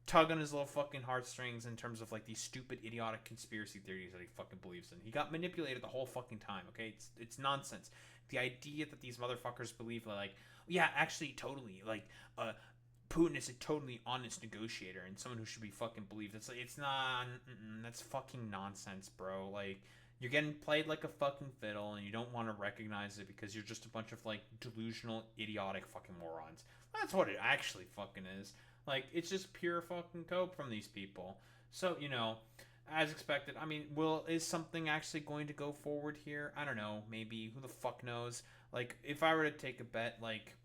tug on his little fucking heartstrings in terms of, like, these stupid, idiotic conspiracy theories that he fucking believes in. He got manipulated the whole fucking time, okay? It's nonsense. The idea that these motherfuckers believe, like, yeah, actually, totally, like, Putin is a totally honest negotiator and someone who should be fucking believed. It's not, that's fucking nonsense, bro. Like, you're getting played like a fucking fiddle and you don't want to recognize it because you're just a bunch of, like, delusional, idiotic fucking morons. That's what it actually fucking is. Like, it's just pure fucking cope from these people. So, you know, as expected, I mean, is something actually going to go forward here? I don't know. Maybe. Who the fuck knows? Like, if I were to take a bet, like,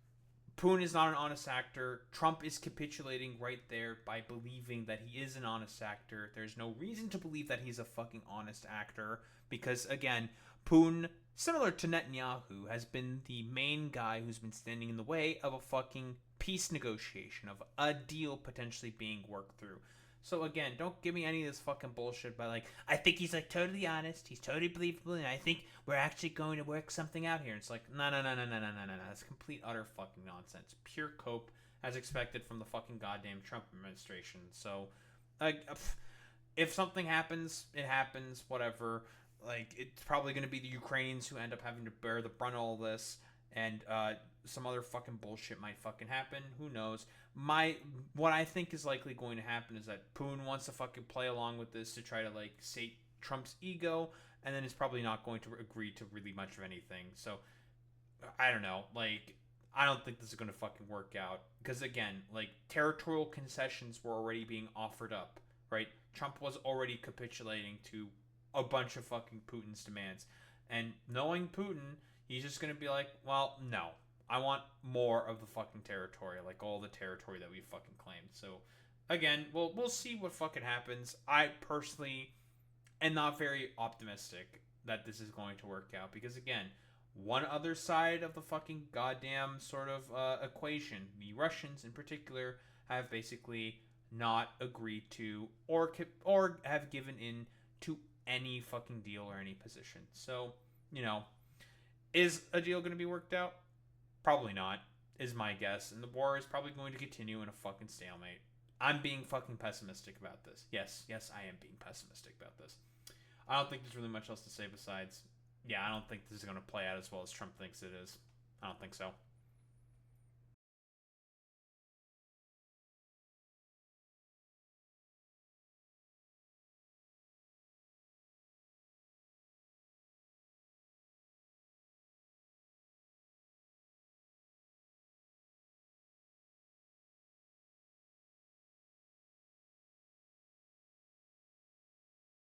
Putin is not an honest actor. Trump is capitulating right there by believing that he is an honest actor. There's no reason to believe that he's a fucking honest actor because, again, Putin, similar to Netanyahu, has been the main guy who's been standing in the way of a fucking peace negotiation, of a deal potentially being worked through. So again, don't give me any of this fucking bullshit by, like, I think he's, like, totally honest, he's totally believable, and I think we're actually going to work something out here. It's like, no. That's complete, utter fucking nonsense. Pure cope, as expected from the fucking goddamn Trump administration. So, like, if something happens, it happens, whatever. Like, it's probably going to be the Ukrainians who end up having to bear the brunt of all this, and some other fucking bullshit might fucking happen. Who knows? What I think is likely going to happen is that Putin wants to fucking play along with this to try to, like, sate Trump's ego, and then is probably not going to agree to really much of anything. So, I don't know. Like, I don't think this is going to fucking work out. Because, again, like, territorial concessions were already being offered up, right? Trump was already capitulating to a bunch of fucking Putin's demands. And knowing Putin, he's just going to be like, well, no. I want more of the fucking territory, like all the territory that we fucking claimed. So, again, we'll see what fucking happens. I personally am not very optimistic that this is going to work out because, again, one other side of the fucking goddamn sort of equation, the Russians in particular, have basically not agreed to or have given in to any fucking deal or any position. So, is a deal going to be worked out? Probably not, is my guess. And the war is probably going to continue in a fucking stalemate. I'm being fucking pessimistic about this. Yes, I am being pessimistic about this. I don't think there's really much else to say besides, I don't think this is going to play out as well as Trump thinks it is. I don't think so.